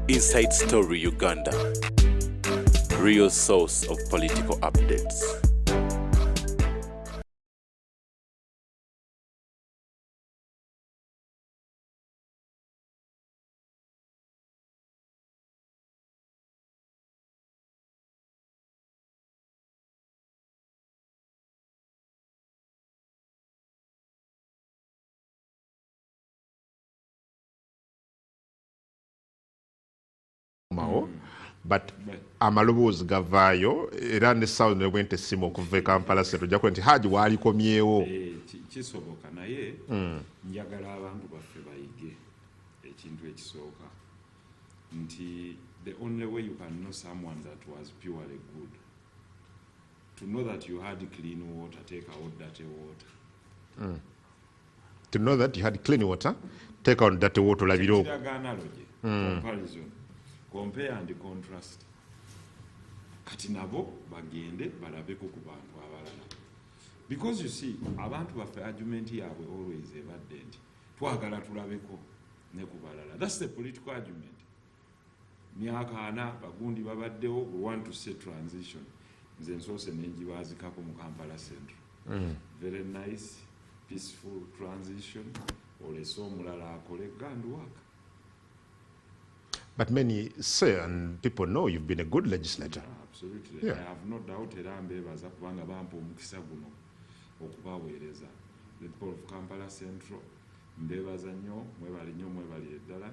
Inside Story Uganda, real source of political updates. But amaloboozi gavaayo era ne sound ne bwente simu okuva e Kampala Central ojja nti Haji waalikomyewo kisoboka naye njagala abantu baffe bayige ekintu ekisooka nti the only way you can know someone that was purely good, to know that you had clean water, take out dirty water. To know that you had clean water, take out dirty water. Analogy, comparison, compare and contrast. Kati nabo bagende balabeko ku bantu abalala. Because you see, abantu baffe argument yabwe always evident. Twagala tulabeko ne ku balala. That's the political argument. Myaka ana bagundi babaddewo, we want to see transition. Nze nsoose nenjibazikako mu Kampala Central. Very nice, peaceful transition. Olese omulala akole grand work. But many say, and people know, you've been a good legislator. Absolutely. Yeah. I have no doubt era mbebaza kubanga bampa omukisa guno okubaweereza. The people of Kampala Central, mbebaza nnyo, mwebali eddala.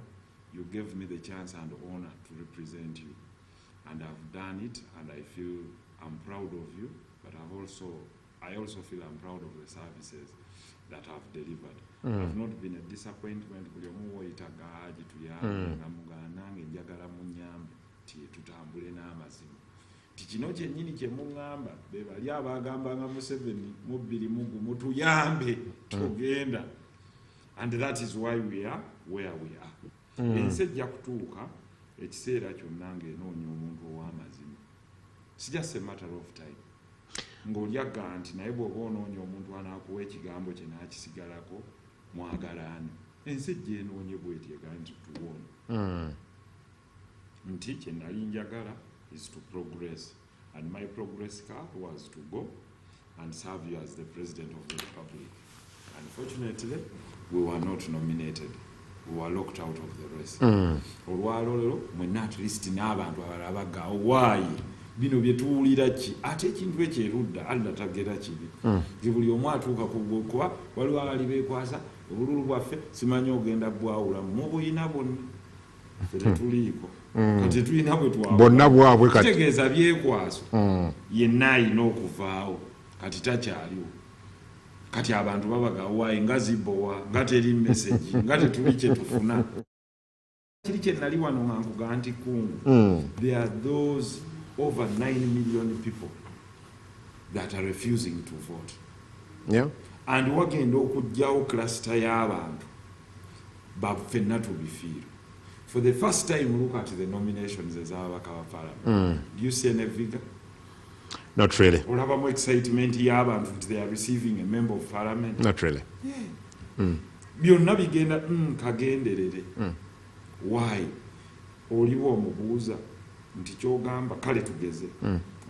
You gave me the chance and honor to represent you. And I've done it, and I feel I'm proud of you, but I also feel I'm proud of the services that I've delivered. I've not been a disappointment. Buli omu woyitaga Haji tuyambe nga muganange njagala munyambe tutambule n'amazima. Kino kyennyini kye muŋŋamba be bali abagambanga Museveni mu 2021 tuyambe tugenda. And that is why we are where we are. Ensi ejja kutuuka ekiseera kyonna ng'enoonya omuntu ow'amazima. It's just a matter of time. Ng'olyaga nti naye bw'oba onoonya omuntu anaakuwa ekigambo kye n'akisigalako mwagalaane. Ensi ejja enoonye bw'eti egaa nti tuwoone. Nti kye nali njagala is to progress. And my progress card was to go and serve you as the President of the Republic. Unfortunately, we were not nominated. We were locked out of the race. Olwaleero mwenna at least n'abantu abalala baggaawo waayi bino bye tuwulira ki ate ekintu ekyerudda Allah tagera kibi. Buli omu atuuka ku kuba waliwo abali beekwasa obululu bwaffe simanyi ogenda bwawula mu buyina bonna ffe tetuliiko kati tulina bwe twawula bonna bwabwe kati kitegeeza byekwaso yenna alina okuvaawo kati takyaliwo. Kati abantu babagaawo waayi nga zibowa nga teri message nga tetuli kye tufuna. Kiri kye nali wano nga nkugaa nti kungu there are those over 9 million people that are refusing to vote. Yeah. And wagenda okujjawo cluster y'abantu baffenna tubifiirwa. For the first time, look at the nominations as our parliament. Do you see any vigor? Not really. Or have more excitement y'abantu they are receiving a member of parliament? Not really. Byonna bigenda kagenderere. Why? Oliwo omubuuza nti kyogamba kale tugeze.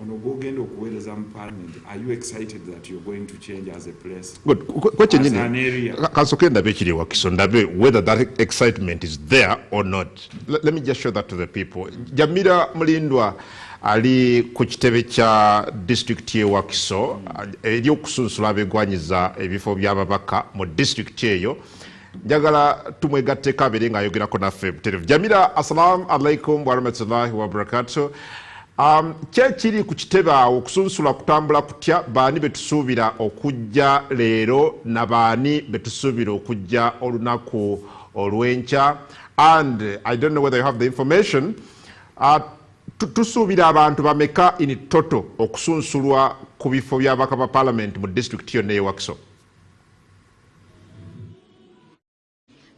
Ono gwogenda okuweereza mu parliament, are you excited that you're going to change as a place? Good. Question as an area. Kasoke ndabe kiri wakiso ndabe whether that excitement is there or not. Let me just show that to the people. Jamila Mulindwa ali ku kitebe kya district ye Wakiso eri okusunsula abegwanyiza ebifo by'ababaka mu district eyo. Njagala tumwegatteko abeere ng'ayogerako naffe butereevu. Jamila, assalamu alaikum wa rahmatullahi wa barakatuh. Kyekiri ku kitebe awo okusunsula kutambula kutya, baani betusuubira okujja leero na baani betusuubira okujja olunaku olw'enkya? And I don't know whether you have the information. Tusuubira abantu bameka in total okusunsulwa ku bifo by'ababaka ba parliament mu district yonna y'e Wakiso?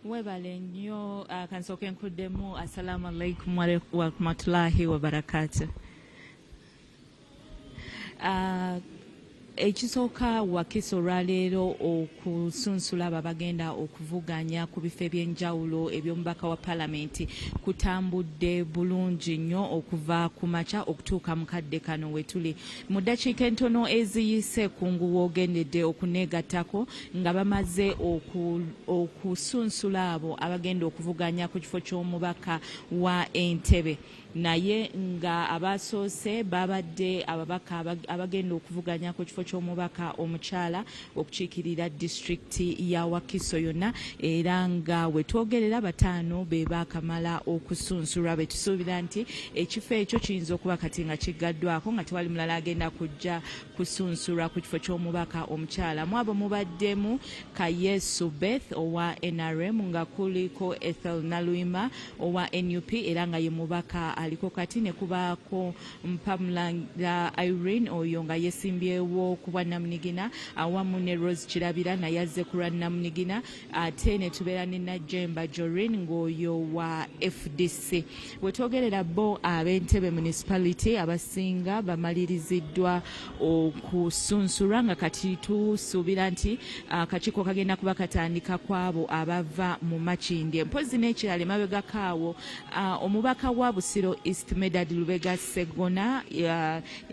Webale nnyo kansooke nkuddemu assalamu alaikum wa rahmatullahi wa barakatuh. ekisooka Wakiso olwaleero okusunsula abo abagenda okuvuganya ku bifo eby'enjawulo eby'omubaka wa palamenti kutambudde bulungi nnyo okuva ku makya okutuuka mu kadde kano we tuli. Mu ddakiika entono eziyise kungu woogendedde okuneegattako nga bamaze okusunsula abo abagenda okuvuganya ku kifo ky'omubaka wa Entebbe. Naye nga abasoose babadde ababaka abagenda okuvuganya ku kifo ky'omubaka omukyala okukiikirira disitulikiti ya Wakiso yonna, era nga we twogerera bataano be baakamala okusunsulwa. Be tusuubira nti ekifo ekyo kiyinza okuba kati nga kiggaddwako nga tewali mulala agenda kujja kusunsulwa ku kifo ky'omubaka omukyala. Mu abo mubaddemu Kayesu Beth owa NRM, nga kuliko Ethel Nalwima owa NUP era nga ye mubaka aliko kati, ne kubaako Mpamulanga Irene oyo nga yesimbyewo ku bwa Namunigina awamu ne Rose Kirabira naye azze ku lwa Namunigina, ate ne tubeera ne Najemba Jorin ng'oyo wa FDC. We twogerera bo ab'Entebbe Municipality abasinga bamaliriziddwa okusunsulwa nga kati tusuubira nti akakiiko kagenda kuba katandika kwabo abava mu Makindye. Mpozi n'ekirala emabegako awo omubaka wa Busiro East Medad Lubega Segona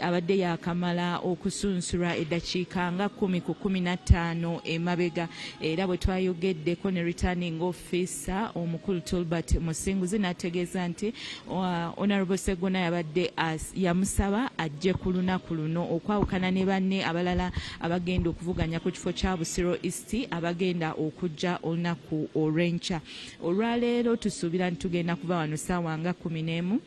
abadde yakamala okusunsulwa eddakiika nga 10 ku 15 emabega, era bwe twayogeddeko ne returning officer omukulu Tolbert Musinguzi n'ategeeza nti Honorable Segona yabadde yamusaba ajje ku lunaku luno okwawukana ne banne abalala abagenda okuvuganya ku kifo kya Busiro East abagenda okujja olunaku olw'enkya. Olwaleero tusuubira nti tugenda kuba wano ssaawa nga 11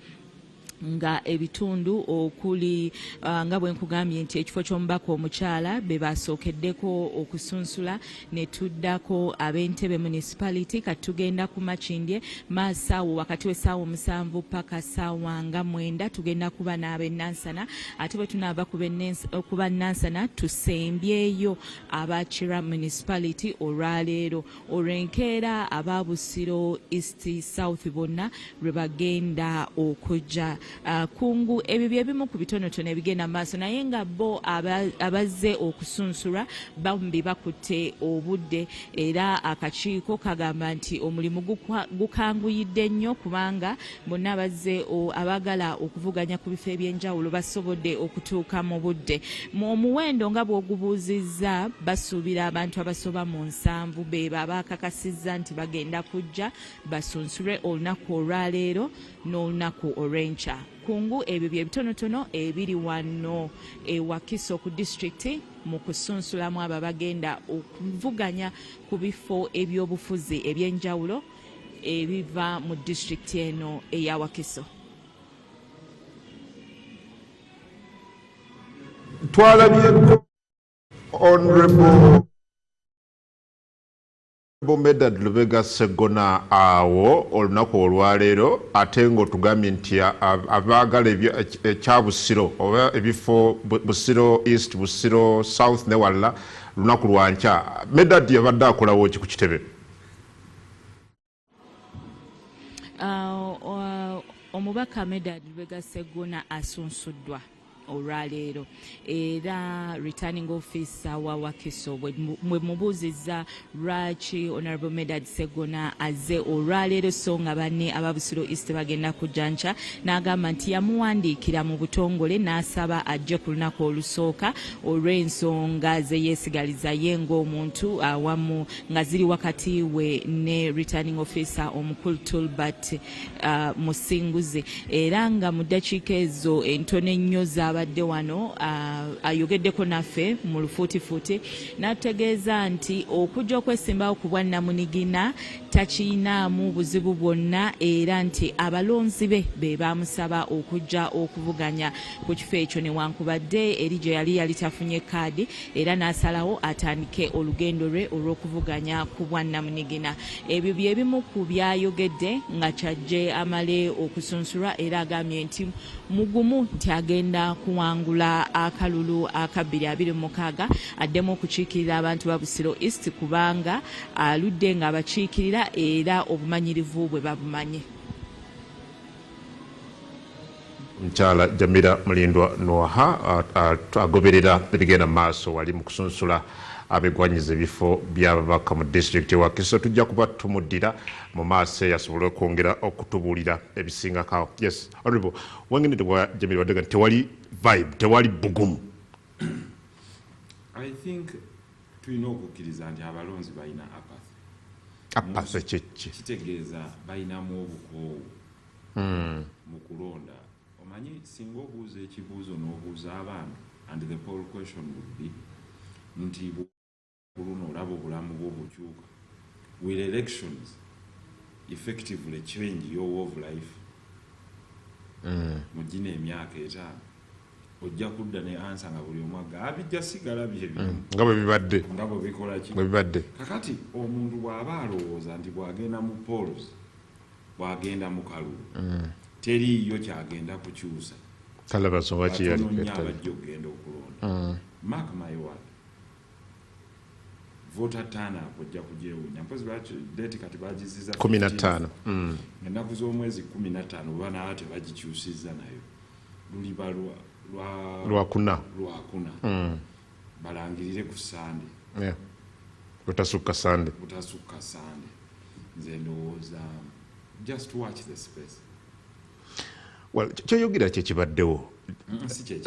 nga ebitundu okuli nga bwe nkugambye nti ekifo ky'omubaka omukyala be basookeddeko okusunsula, ne tuddako ab'Entebbe Municipality kati tugenda ku Makindye maasaawo wakati w'essaawa 7 paka ssaawa nga 9 tugenda kuba n'ab'e Nansana, ate bwe tunaava kuba Nansana tusembyeyo aba Kira Municipality olwaleero. Olwenkeera aba Busiro East South bonna lwe bagenda okujja. Kungu ebyo bye bimu ku bitonotono ebigenda maaso, naye nga bo abazze okusunsulwa bambi bakutte obudde, era akakiiko kagamba nti omulimu gukanguyidde nnyo kubanga bonna abazze abagala okuvuganya ku bifo eby'enjawulo basobodde okutuuka mu budde. Mu omuwendo nga bw'ogubuuzizza basuubira abantu abasoba mu 7 be baakakasizza nti bagenda kujja basunsulwe olunaku olwaleero n'olunaku olw'enkya. Kungu ebyo bye bitonotono ebiri wano Wakiso ku disitulikiti mu kusunsulamu abo bagenda okuvuganya ku bifo eby'obufuzi eby'enjawulo ebiva mu disitulikiti eno eya Wakiso. Twalabyeko Honorable Medad Lubega Segona awo olunaku olwaleero, ate ng'otugambye nti abaagala ekya Busiro oba ebifo Busiro East, Busiro South ne walla lunaku lwankya. Medad yabadde akolawo ki ku kitebe? Omubaka Medad Lubega Segona asunsuddwa olwaleero, era returning officer wa Wakiso mwe mubuuzizza lwaki Honorable Medad Segona azze olwaleero so nga banne aba Busiro East bagenda kujjanca, n'agamba nti yamuwandiikira mu butongole n'asaba ajje ku lunaku olusooka olw'ensonga ze yeesigaliza ye ng'omuntu awamu nga ziri wakati we ne returning officer omukulu Tolbert Musinguzi, era nga mu ddakiika ezo entono ennyo abadde wano ayogeddeko naffe mu lufuutifuuti n'ategeeza nti okujja okwesimbawo ku bwa Namunigina takiinaamu buzibu bwonna, era nti abalonzi be baamusaba okujja okuvuganya ku kifo ekyo newankubadde eri gye yali tafunye kaadi, era n'asalawo atandike olugendo lwe olw'okuvuganya ku bwa Namunigina. Ebyo bye bimu ku byayogedde nga kyajje amale okusunsulwa, era agambye nti mugumu nti agenda kuwangula akalulu aka 2026 addemu okukiikirira abantu ba Busiro East kubanga aludde nga abakiikirira era obumanyirivu bwe babumanye. Mchala Jamila Mulindwa Noaha agoberera ebigenda maaso wali mu kusunsula abegwanyiza ebifo by'ababaka mu district wa Kiso. Tujja kuba tumuddira mu maaso yasobole okwongera okutubulira ebisingako. Yes, honorable, wengine twa Jamila Wadega tewali vibe, tewali bugumu. I think tulina okukkiriza nti abalonzi balina apathy kyeki kitegeeza balinamu obukoowu mu kulonda. Omanyi singa obuuza ekibuuzo n'obuuza abantu, and the poll question would be nti luno olaba obulamu bw'obukyuka, will elections effectively change your way of life? Mu gino emyaka etaano ojja kudda ne ansa nga buli omu abijja sigala byebimu nga bwe bibadde nga bwe bikola ki bwe bibadde. Kakati omuntu bw'aba alowooza nti bw'agenda mu polls, bw'agenda mu kalulu, teriiyo kyagenda kukyusa. Kalaba so wachi yali abajja okugenda okulonda. Mark my word, voter turnout ojja kugyewunya. Mpozi date kati bagiziza 15 ennaku z'omwezi 15 oba naaba tebagikyusizza nayo luliba lwakuna balangirire ku Sande, butasukka Sande. Nze ndowooza just watch the space. Well, kyoyogera kyekibaddewo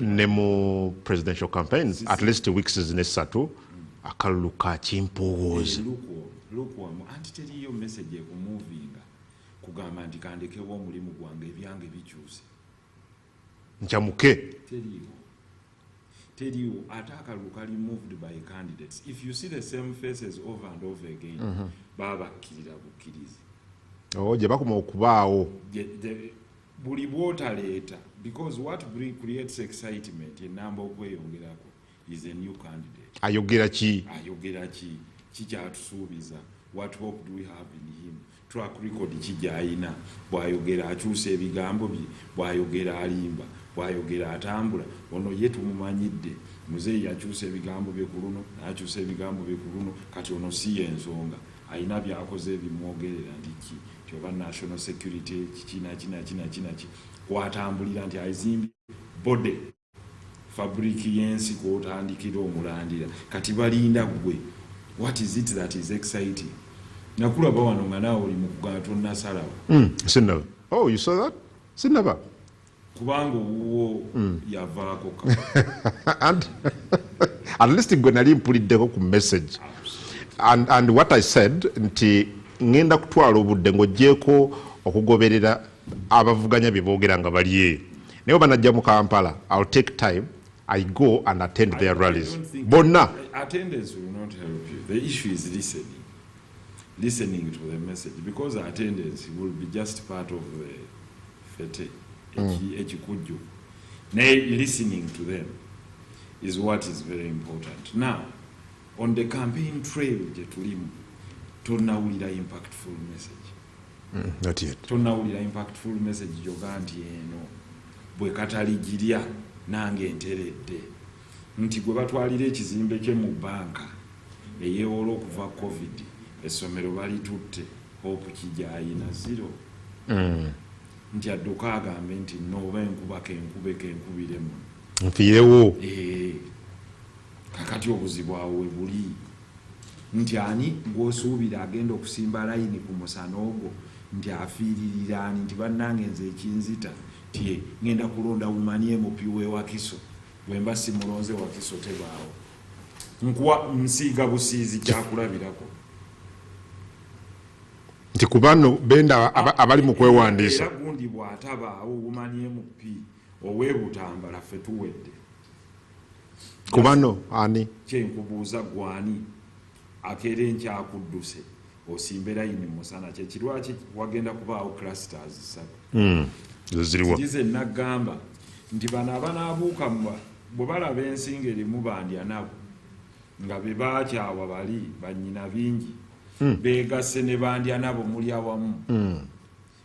ne mu presidential campaigns at least weeks zinesatu akalulu ka kimpowoozi lukuwamu anti teriyo message ekumuvinga kugamba nti kandekewo omulimu gwange ebyange bikyuse nchamuke teriyo ate akalulu kali moved by candidates. If you see the same faces over and over again, baba bakkirira bukkirizi gye bakoma okubaawo buli bwotaleeta, because what creates excitement enamba okweyongerako is a new candidate. ayogera ki kikyatusuubiza, what hope do we have in him, track record kijayina, bwayogera akyusa ebigambo bye, bwayogera alimba, bwayogera atambula. Ono ye tumumanyidde muzeeyi akyusa ebigambo bye ku luno, n'akyusa ebigambo bye ku luno, kati ono si y'ensonga, ayina byakoze ebimwogerera nti ki kyoba national security kinaki kwatambulira nti azimbye bode fabriki y'ensi kwotandikira omulandira, kati balinda gwe. What is it that is exciting? Nakulaba wano nga naawe oli mu kugana tonnasalawo. Sinaba. Oh, you saw that? Sinaba. Kubanga owuwo yavaako and at least gwe nali mpuliddeko ku message. And what I said nti ngenda kutwala obudde ng'oggyeko okugoberera abavuganya bye boogera nga bali eyo. Naye banajja mu Kampala, I'll take time, I go and attend their rallies. Bonna. Attendance will not help you. The issue is listening to the message, because attendance will be just part of the fete. Ekikujju. Listening to them is what is very important. Now, on the campaign trail, tonnawulira impactful message. Not yet. Tonnawulira impactful message joga nti eno bwe kataligirya nange nteredde nti gwe batwalira ekizimbe kye mu banka eyeewola okuva covid essomero balitutte hope kijayina zero. Nti adduka agambe nti nooba enkuba kenkubiremu nfiirewo. Kakati obuzibu awo we buli nti ani gw'osuubira agenda okusimba layini ku musana ogwo nti afiiririra ani nti bannange nze ekinzita ti ngenda kulonda bumanye mupi w'ewa Kiso, bwe mba simulonze wa Kiso tebaawo, nkuwa nsiiga busiizi kyakulabirako nti kubano benda abali mu kwewandiisa era gundi bw'atabaawo bumanye mupi ow'ebutambala ffe tuwedde. kubano ani kyenkubuuza gwani akeera enkyakudduse osimbe layini musana kyekirwaki wagenda kubaawo clusters 7 zize nagamba nti bano abanaabuuka bwe balaba ensinga erimu bandya nabo nga be baakyawa bali bannyina bingi beegasse ne bandya nabo muli awamu.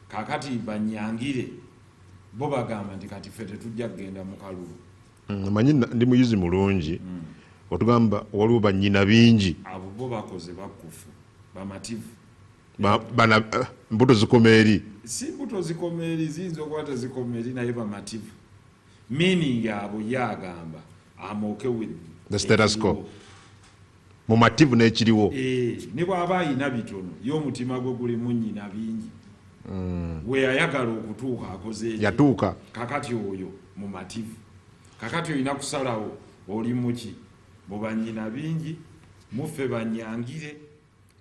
Kakati banyangire bo bagamba nti kati ffe tetujja kugenda mu kalulu. Manyi ndi muyuzi mulungi otugamba waliwo bannyina bingi abo bo bakoze bakufu bamativu mbuto zikoma eri simbuto zikomeri zinzo kwata zikomeri naye bamativu meaning abo yagamba I'm okay with the status quo mu mativu n'ekiriwo ne bw'aba ayina bitono y'omutima gwe guli mu nnyina bingi we ayagala okutuuka akoze yatuuka kakati oyo mu mativu kakati olina kusalawo oli muki mu bannyina bingi muffe banyangire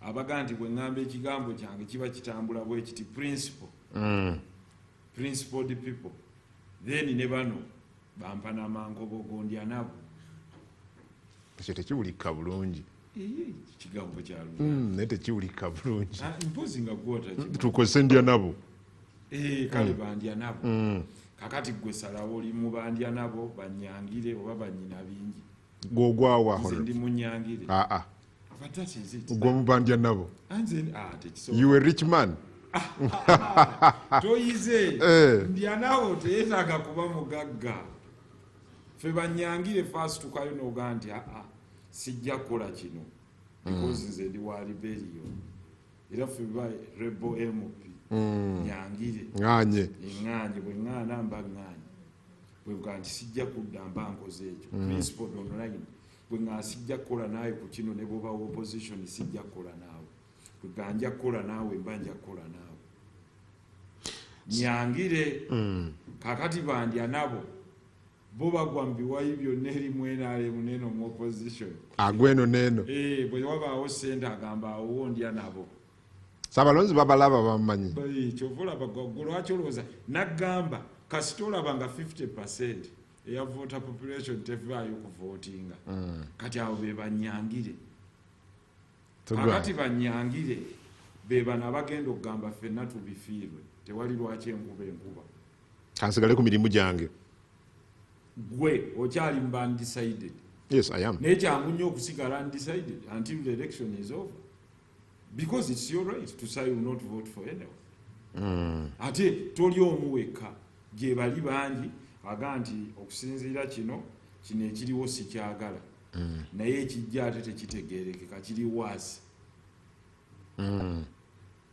abaga nti bwe ŋŋamba ekigambo kyange kiba kitambula bwe kiti principled people then ne bano bampa n'amankobogo nabo ekyo tekiwulika bulungi kigambo kyalo naye tekiwulika bulungi mpozi nga gwota tukozesa ndya nabo kale bandya nabo kakati gwe salawo oli mu bandya nabo banyangire oba bannyina bingi gwogwawa ndi munyangire gwe mu bandya nabo you a rich man toyize ndya nabo teyeetaaga kuba mugagga ffe banyangire fast tukayo noga nti sijja kukola kino because nze ndi wa rebellion era ffe ba rebel mp nyangire ŋŋaanye bwe ŋŋaana mba ŋŋaanye bwe nga nti sijja kudda mba nkoze ekyo principled online bwe nga sijja kukola naawe ku kino ne bwoba opposition sijja kukola naawe bwe nga nja kukola naawe mba nja kukola naawe nyangire kakati bandya nabo bo bagwa mbiwayi byonna erimu enaalemu neno mu opposition agweno neno bwe wabaawo ssente agamba awo ndya nabo sabalonzi babalaba bamanyi kyovulaba lwaki olowooza naggamba kasita olaba nga 50% eya voter population tevaayo kuvootinga kati abo be banyangire kakati banyangire be bano abagenda okugamba ffenna tubifiirwe tewali lwaki enkuba kansigale ku mirimu gyange gwe okyali mu undecided. Yes, I am. Naye kyangu nnyo okusigala undecided until the election is over because it's your right to say you will not vote for anyone. Ate toli omu wekka gye bali bangi aga nti okusinziira kino ekiriwo sikyagala naye ekijja ate tekitegeerekeka kiri waasi.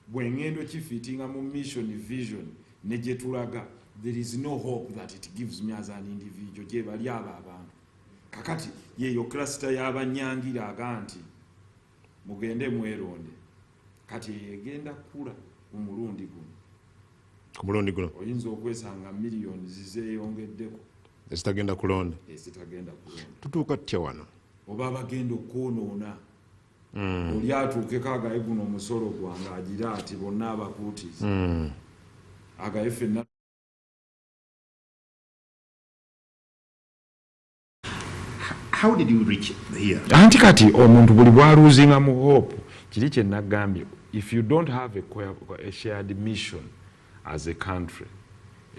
Bwengendo kifitinga mu mission vision ne gye tulaga there is no hope that it gives me as an individual gye bali abantu kakati yeyo cluster y'abanyangira aga nti mugende mweronde kati yegenda kula omulundi guno oyinza okwesanga miliyoni zizeeyongeddeko ezitagenda kulonda tutuuka tutya wano oba bagenda okwonoona oli atuukeko agaye guno omusolo gwange agira ati bonna abakuutizi agaye ffenna. How did you reach here? Anti kati omuntu buli bwaluzinga mu hope kiri kye nagambye, if you don't have a shared mission as a country,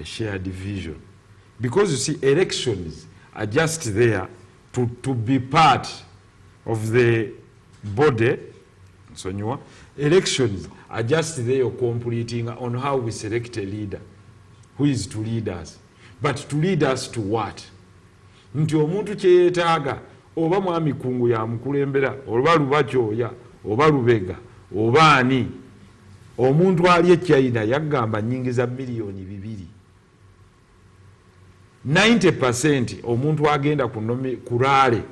a shared vision, because you see elections are just there to be part of the body. So elections are just there completing on how we select a leader who is to lead us, but to lead us to what? Nti omuntu kyeyetaaga oba mwami kungu ya mukulembera oba lubakyoya oba lubega oba ani omuntu ali e China yagamba nyingiza miliyoni 200. 90% omuntu agenda kulaale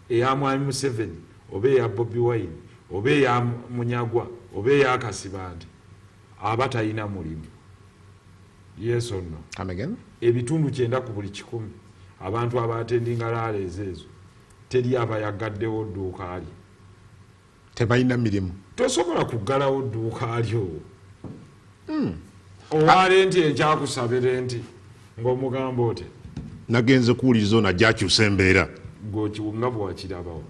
eya mwami Museveni oba eya Bobi Wine oba eya Munyagwa oba eya Kasibanda aba talina mulimu. Yes or no? Come again? Ebitundu 9 ku buli 100 abantu abatendinga laale ezo teri abayagaddewo dduuka ali tebalina mirimu. Tosobola kuggalawo dduuka alyo owale nti ekyakusabire nti ng'omugamba ote nagenze kuwuliriza ono ajja akyusa embeera nga bwakirabawo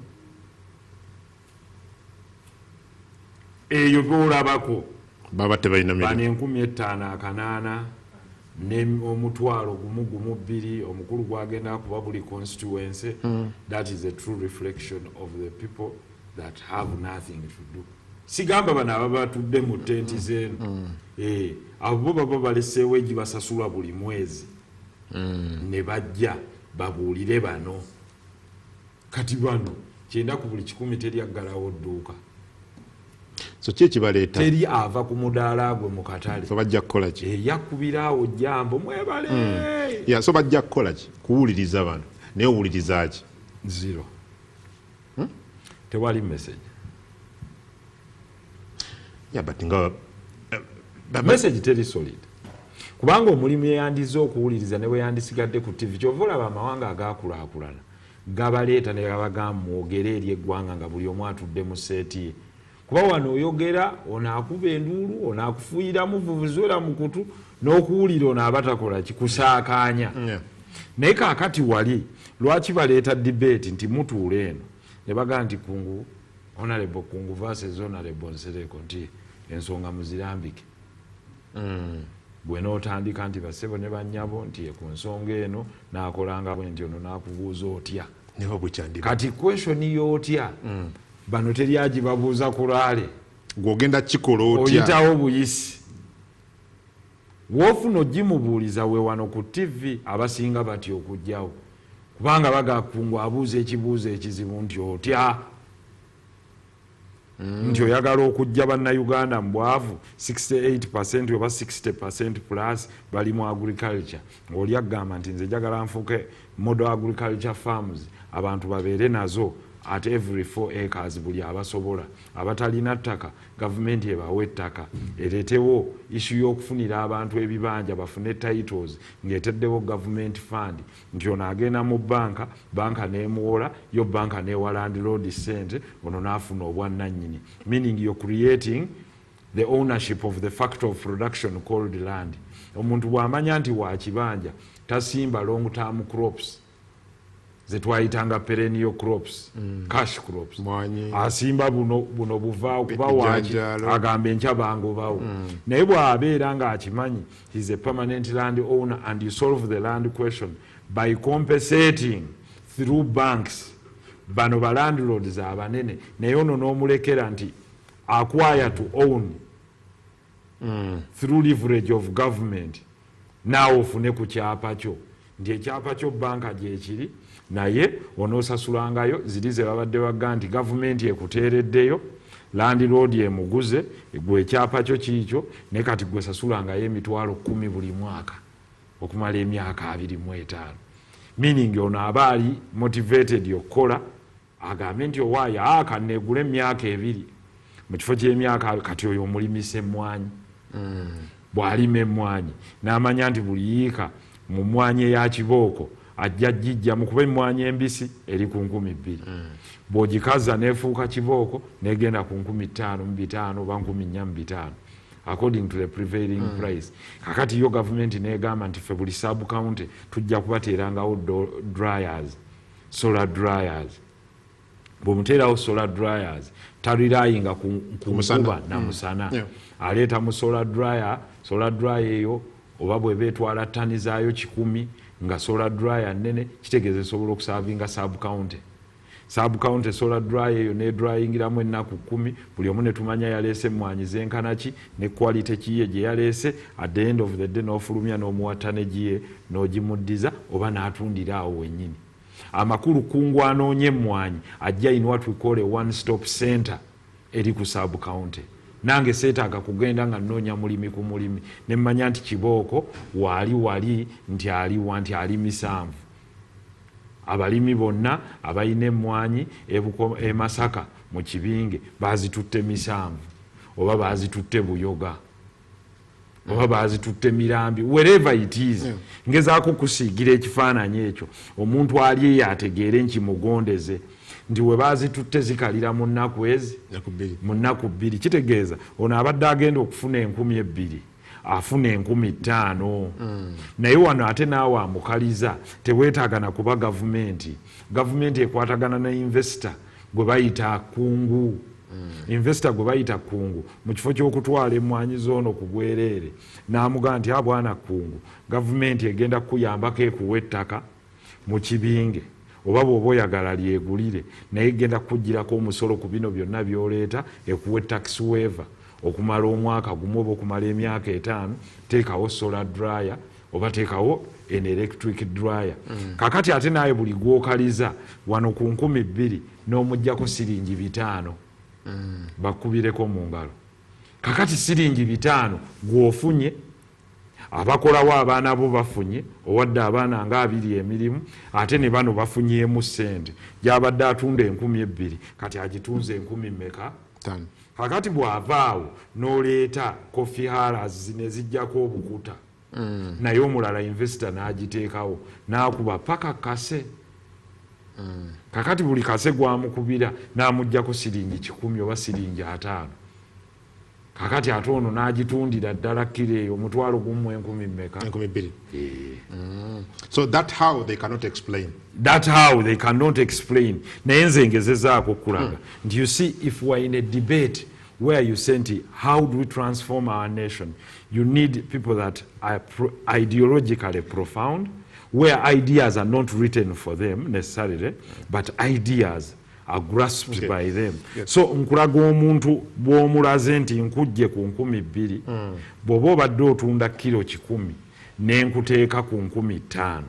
eyo b'olabako baba tebalina mirimu. bano 15,800 ne omutwalo gumu 2 omukulu gwagenda kuba buli constituency. That is a true reflection of the people that have nothing to do. Sigamba bana ababatudde mu tenti zeno abo baba baleseewo egibasasula buli mwezi ne bajja babuulire bano kati bano 9 ku buli 100 teryaggalawo dduuka. so kye kibaleeta teri ava ku mudaala gwe mu katale so bajja kukola ki yakubiraawo jambo mwebale so bajja kukola ki kuwuliriza bano naye owuliriza ki zero tewali message but nga message teri solid kubanga omulimu yeyandiza okuwuliriza ne weyandisigadde ku TV kyova olaba amawanga agakulaakulana gabaleeta ne babagamba mwogere eri eggwanga nga buli omu atudde mu seeti ye kuba wano oyogera ono akuba enduulu ono akufuuyiramu vuvuzela mu kutu n'okuwulira ono aba takola kikusaakaanya naye kaakati wali lwaki baleeta debate nti mutuula eno ne bagamba nti kungu honorable kungu versus honorable Nsereko nti ensonga muzirambike bwe n'otandika nti basebo ne bannyabo nti ku nsonga eno n'akolanga bwe nti ono n'akubuuza otya kati question y'otya bano teryaji babuuza kulaale gw'ogenda kikola otya oyitawo buyisi wofuna ogimubuuliza we wano ku TV abasinga batya okujjawo kubanga bagakungu abuuza ekibuuzo ekizibu nti otya nti oyagala okujja bannayuganda mu bwavu 68% oba 60% plus bali mu agriculture ng'oli agamba nti nze njagala nfuuke model agriculture farms abantu babeere nazo at every 4 acres buli abasobola abatalina ttaka gavumenti ebawa ettaka ereetewo issu y'okufunira abantu ebibanja bafune titles ng'eteddewo government fund nti ono agenda mu banka n'emuwola yo banka n'ewa landlord sente ono n'afuna obwannannyini meaning you're creating the ownership of the factor of production called land omuntu bw'amanya nti wa kibanja tasimba long term crops zetwayitanga perennial crops cash crops asimba buno buvaawo kuba waki agamba enkya bangobawo naye bw'abeera ng'akimanyi he's a permanent land owner and you solve the land question by compensating through banks bano ba landlords abanene naye ono n'omulekera nti acquire to own through leverage of government naawe ofune ku kyapa kyo nti ekyapa kyo banka gyekiri naye onoosasulangayo ziri ze babadde bagamba nti gavumenti ekuteereddeyo landlord emuguze gwe ekyapa kyo kiikyo naye kati gwe sasulangayo emitwalo 10 buli mwaka okumala emyaka 25 meaning ono aba ali motivated okukola agambe nti owaayo kanneegula emyaka 2 mu kifo ky'emyaka kati oyo omulimisa emmwanyi bw'alima emmwanyi n'amanya nti buli yiika mu mmwanyi eya kibooko ajja jijja mu kuba emmwanyi embisi eri ku 2,000 bw'ogikaza n'efuuka kibooko n'egenda ku 5,500 oba 4,500 according to the prevailing price kakati yo gavumenti n'egamba nti ffe buli sub county tujja kubateerangawo dryers solar dryers bw'omuteerawo solar dryers talirayinga ku nkuba na musana aleeta mu solar dryer eyo oba bwe beetwala ttani zaayo 1,000 nga solar dryer nene kitegeeza esobola okusavinga sub county solar dryer eyo nedryingiramu ennaku 10 buli omu ne tumanya yaleese emmwanyi zenkanaki ne quality kiye gye yaleese at the end of the day n'ofulumya n'omuwa ttane giye n'ogimuddiza oba n'atundira awo wennyini amakulu kungu anoonye emmwanyi ajja in what we call a one stop center eri ku sub county nange seetaaga kugenda nga nnoonya mulimi ku mulimi ne mmanya nti kibooko wali nti aliwa nti ali 7 abalimi bonna abalina emmwanyi e Masaka mu Kibinge bazitutte 7 oba bazitutte Buyoga oba bazitutte Mirambi wherever it is ngezaako kusiigira ekifaananyi ekyo omuntu ali yategeere nkimugondeze nti we bazitutte zikalira mu nnaku ezi mu nnaku 2 kitegeeza ono abadde agenda okufuna 2,000 afuna 5,000 naye wano ate naawe amukaliza teweetaaga na kuba gavumenti ekwatagana na investor gwe bayita kungu investor gwe bayita kungu mu kifo ky'okutwala emmwanyi zoono ku bwereere n'amugamba nti bwana kungu gavumenti egenda kukuyambako ekuwa ettaka mu Kibinge oba bw'oba oyagala lyegulire naye egenda kukugirako omusolo ku bino byonna by'oleeta ekuwa tax waiver okumala omwaka gumu oba okumala emyaka 5 teekawo solar dryer oba teekawo en electric dryer kakati ate naye buli gwokaliza wano ku 2,000 n'omuggyako siringi 5 bakubireko mu ngalo kakati siringi 5 gwofunye abakolawo abaana bo bafunye owadde abaana nga 2 emirimu ate ne bano bafunyemu sente gyabadde atunda 2,000 kati agitunze 10,000 meka kakati bw'avaawo n'oleeta coffee haras ne zijjako obukuta naye omulala investor n'agiteekawo n'akuba paka kase kakati buli kase gwamukubira n'amuggyako siringi 10 oba siringi 5 kakati ate ono n'agitundira ddala kiro eyo omutwalo gumu 10,000 meka 2,000. So that's how they cannot explain. That's how they cannot explain. Naye nze ngezezaako okulaga nti you see if we're in a debate where you say nti how do we transform our nation, you need people that are ideologically profound, where ideas are not written for them necessarily, but ideas are grasped by them. So nkulaga omuntu bw'omulaze nti nkujje ku 2,000 bw'oba obadde otunda kilo 10 n'enkuteeka ku 15,000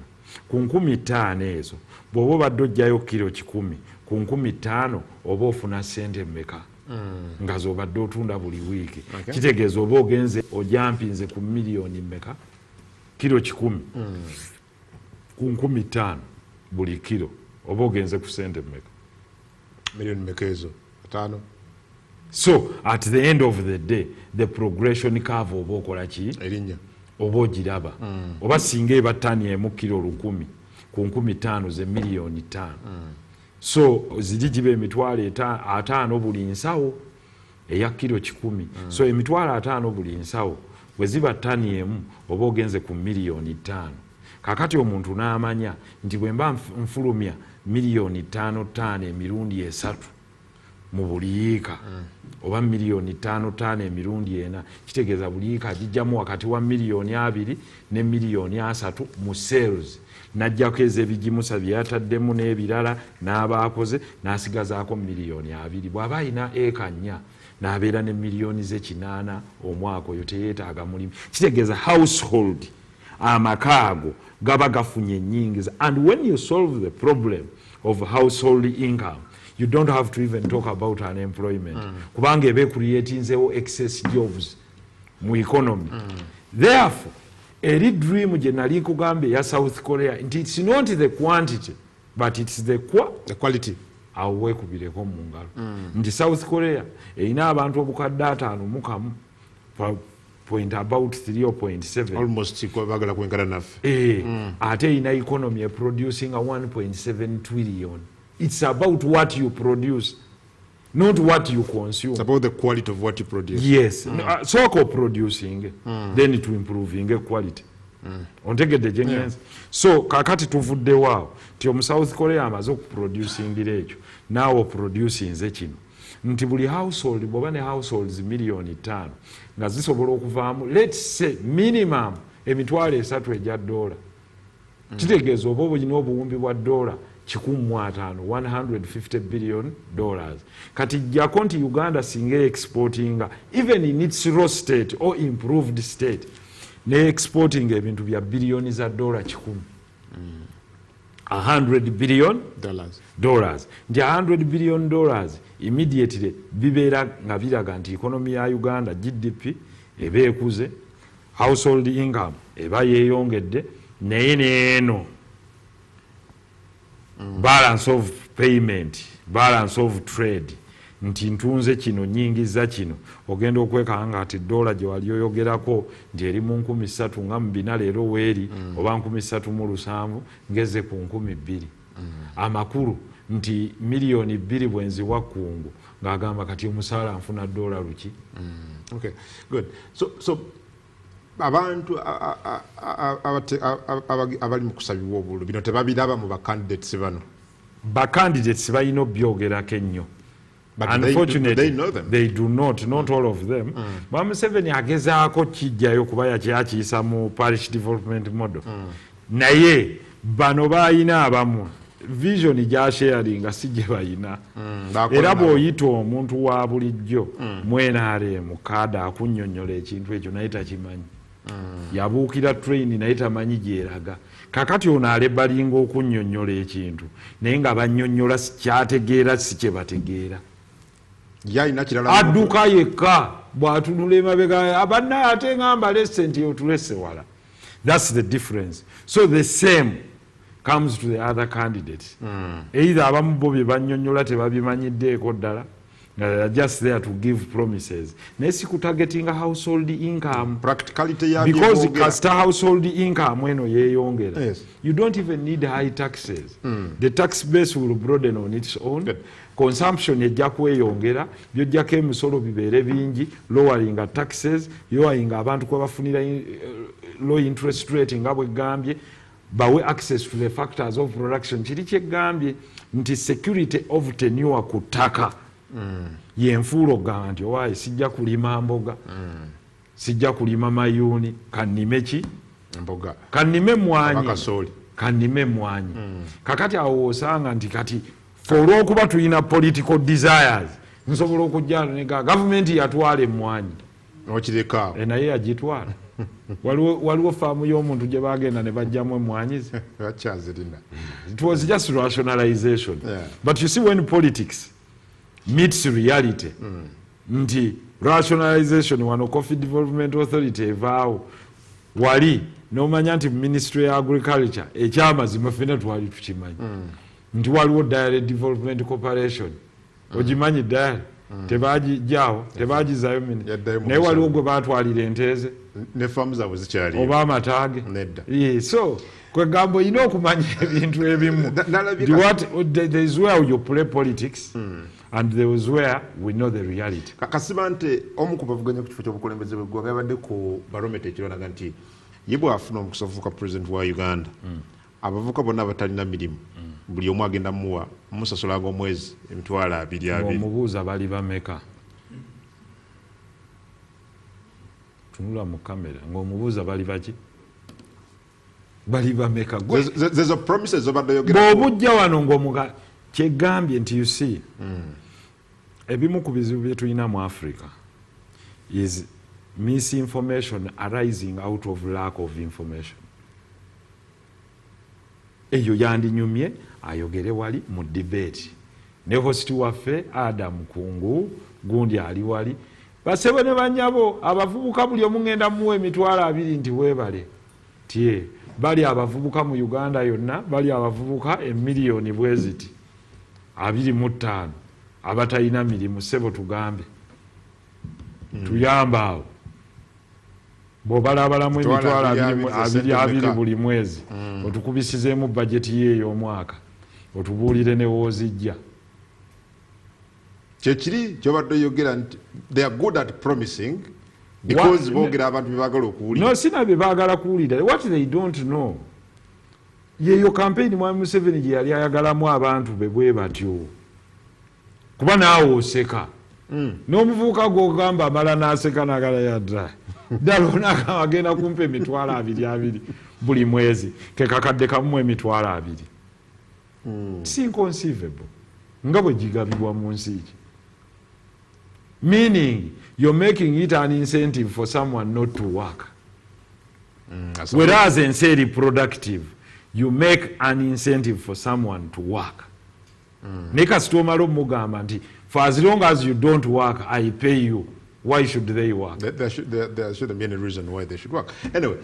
ku 15,000 ezo bw'oba obadde ojjayo kilo 10 ku 15,000 oba ofuna sente mmeka nga z'obadde otunda buli wiiki kitegeeza oba ogenze ojampinze ku miliyoni mmeka kilo 10 ku 15,000 buli kilo oba ogenze ku sente mmeka Million mekezo 5. So at the end of the day the progression curve oba okola ki Erinya oba ogiraba oba singa eba ttani emu kilo 1,000 ku 15,000 ze miliyoni 5 so ziri giba emitwalo 5 buli nsawo eya kilo 10 so emitwalo 5 buli nsawo bwe ziba ttani emu oba ogenze ku miliyoni 5 kakati omuntu n'amanya nti bwe mba nfulumya miliyoni 5 emirundi 3 mu buli yiika oba miliyoni 5 emirundi 4 kitegeeza buli yiika agijjamu wakati wa miliyoni 2 ne miliyoni 3 mu sales najjako ezebigimusa byataddemu n'ebirala n'abaakoze n'asigazaako miliyoni 2 bw'aba alina eka 4 n'abeera ne miliyoni ze 8 omwaka oyo teyeetaaga mulimu kitegeeza household amakaago gaba gafunye nyingi and when you solve the problem of household income you don't have to even talk about unemployment kubanga ebe creatinzewo excess jobs mu economy therefore eri dream gye nali nkugambye ya South Korea nti it's not the quantity but it's the quality awo weekubireko mu ngalo nti South Korea erina abantu obukadde 5 mu kamu point about 3 or 0.7 almost bagala kwengana naffe ate ina economy producing a 1.7 trillion. It's about what you produce, not what you consume. It's about the quality of what you produce. Yes. So producing then to improving quality. Ontegedde jengenzi. So kakati tuvudde wao ti omu South Korea amaze okuproducing ekyo naawe producing ze kino nti buli household bwoba ne households miliyoni 5 nga zisobola okuvaamu let's say minimum emitwalo 3 egya dola kitegeeza oba obulina obuwumbi bwa dola 150 billion dollars kati jjako nti Uganda singa exportinga even in its raw state or improved state ne exporting ebintu bya billions za dola 10 $100 billion dollars nti $100 billion dollars immediately bibeera nga biraga nti economy ya Uganda GDP eba ekuze household income eba yeeyongedde naye neeno balance of payment balance of trade nti ntunze kino nyingiza kino ogenda okwekanga ati dola gye wali oyogerako nti eri mu 3,000 nga mu bina leero weeri oba 3,700 ngeze ku 2,000 amakulu nti miliyoni 2 bwenziwa kungu ng'agamba kati omusaala nfuna dola luki. Okay, good. So abantu abali mu kusabibwa obululu bino tebabiraba mu bacandidates bano. Bacandidates balina obyogerako ennyo. But unfortunately they know them. They do not all of them. Museveni agezaako kijjayo kuba yakiyisa mu parish development model. Naye bano balina abamu vision gya sharing si gye balina. Era bw'oyita omuntu wa bulijjo mwenare mu kada akunnyonnyola ekintu ekyo naye takimanyi. Yabuukira train naye tamanyi gyeraga. Kakati ono alebalinga okunnyonnyola ekintu naye nga bannyonnyola kyategeera si kye bategeera. adduka yekka bw'atunula emabega abanna ate ngamba lesenti otulese wala. That's the difference. So the same comes to the other candidates. Either abamu bo bye bannyonnyola tebabimanyiddeeko ddala, just there to give promises. Nesi kutargeting a household income. Practicality ya because kasita household income eno yeyongera. Yes. You don't even need high taxes. The tax base will broaden on its own. Good. Consumption ejja kweyongera, byojjako emisolo bibeere bingi, lowering taxes, lowering abantu kwe bafunira low interest rate nga bwe gambye, bawe access to the factors of production. Kiri kyegambye nti security of tenure ku ttaka yenfuulo gamba nti owaaye sijja kulima mboga, sijja kulima mayuuni, kannime ki mboga, kannime mmwanyi, kannime mmwanyi. Kakati awo osanga nti kati olw'okuba tulina political desires nsobola okujja nega gavumenti yatwala emmwanyi okireka naye yagitwala. Waliwo faamu y'omuntu gye bagenda ne bajjamu emmwanyi ze. It was just rationalization. Yeah. But you see, when politics meets reality, nti rationalization wano Coffee Development Authority evaawo wali n'omanya nti Ministry of Agriculture ekyamazima ffenna twali tukimanyi nti waliwo Direct Development Corporation ogimanyi ddala tebagijjaawo tebagizaayo naye waliwo gwe baatwalira enteeze ne faamu zaabwe zikyali oba amataage. So kwegamba olina okumanya ebintu ebimu. There is where you play politics and there is where we know the reality. Kasiba nti omu ku bavuganya ku kifo ky'obukulembeze bw'eggwanga yabadde ku barometer ekiraga nti ye bw'afuna omukisa ofuuka president wa Uganda, abavubuka bonna abatalina mirimu buli omu agenda muwa musasulanga omwezi $2,200. Omubuuza bali bameka? Tunula mu kamera ng'omubuuza bali baki? Bali bameka? There's a promises obadde yogera bw'obujja wano ng'omuga kyegambye nti you see ebimu ku bizibu bye tulina mu Africa is misinformation arising out of lack of information. Eyo yandinyumye ayogere wali mu debate ne hosti waffe Adam Kungu gundi ali wali basebe ne banyabo abavubuka buli omu ngenda muwe $2,200 nti weebale tie bali abavubuka mu Uganda yonna bali abavubuka 1,000,000 bweziti 25 abatalina mirimu. Sebo tugambe tuyamba awo bw'obalabalamu $2,200 buli mwezi otukubisizeemu bajeti ye ey'omwaka otubuulire ne woozijja. kyekiri kyobadde oyogera nti they are good at promising because boogera abantu bebagala okuwulira. No, sina bebaagala kuwulira. What they don't know yeyo campaign Mwami Museveni gye yali ayagalamu abantu be bwe batyo kuba naawe oseka n'omuvubuka gw'ogamba amala n'aseka n'agala yadda ddala onagamba agenda kumpa $2,200 buli mwezi ke kakadde kamu $2,200. It's inconceivable nga bwe gigabibwa mu nsi ki. Meaning you're making it an incentive for someone not to work. Whereas in say productive, you make an incentive for someone to work. Nika stomalo mugamba nti for as long as you don't work, I pay you. Why should they work? There shouldn't be any reason why they should work. Anyway,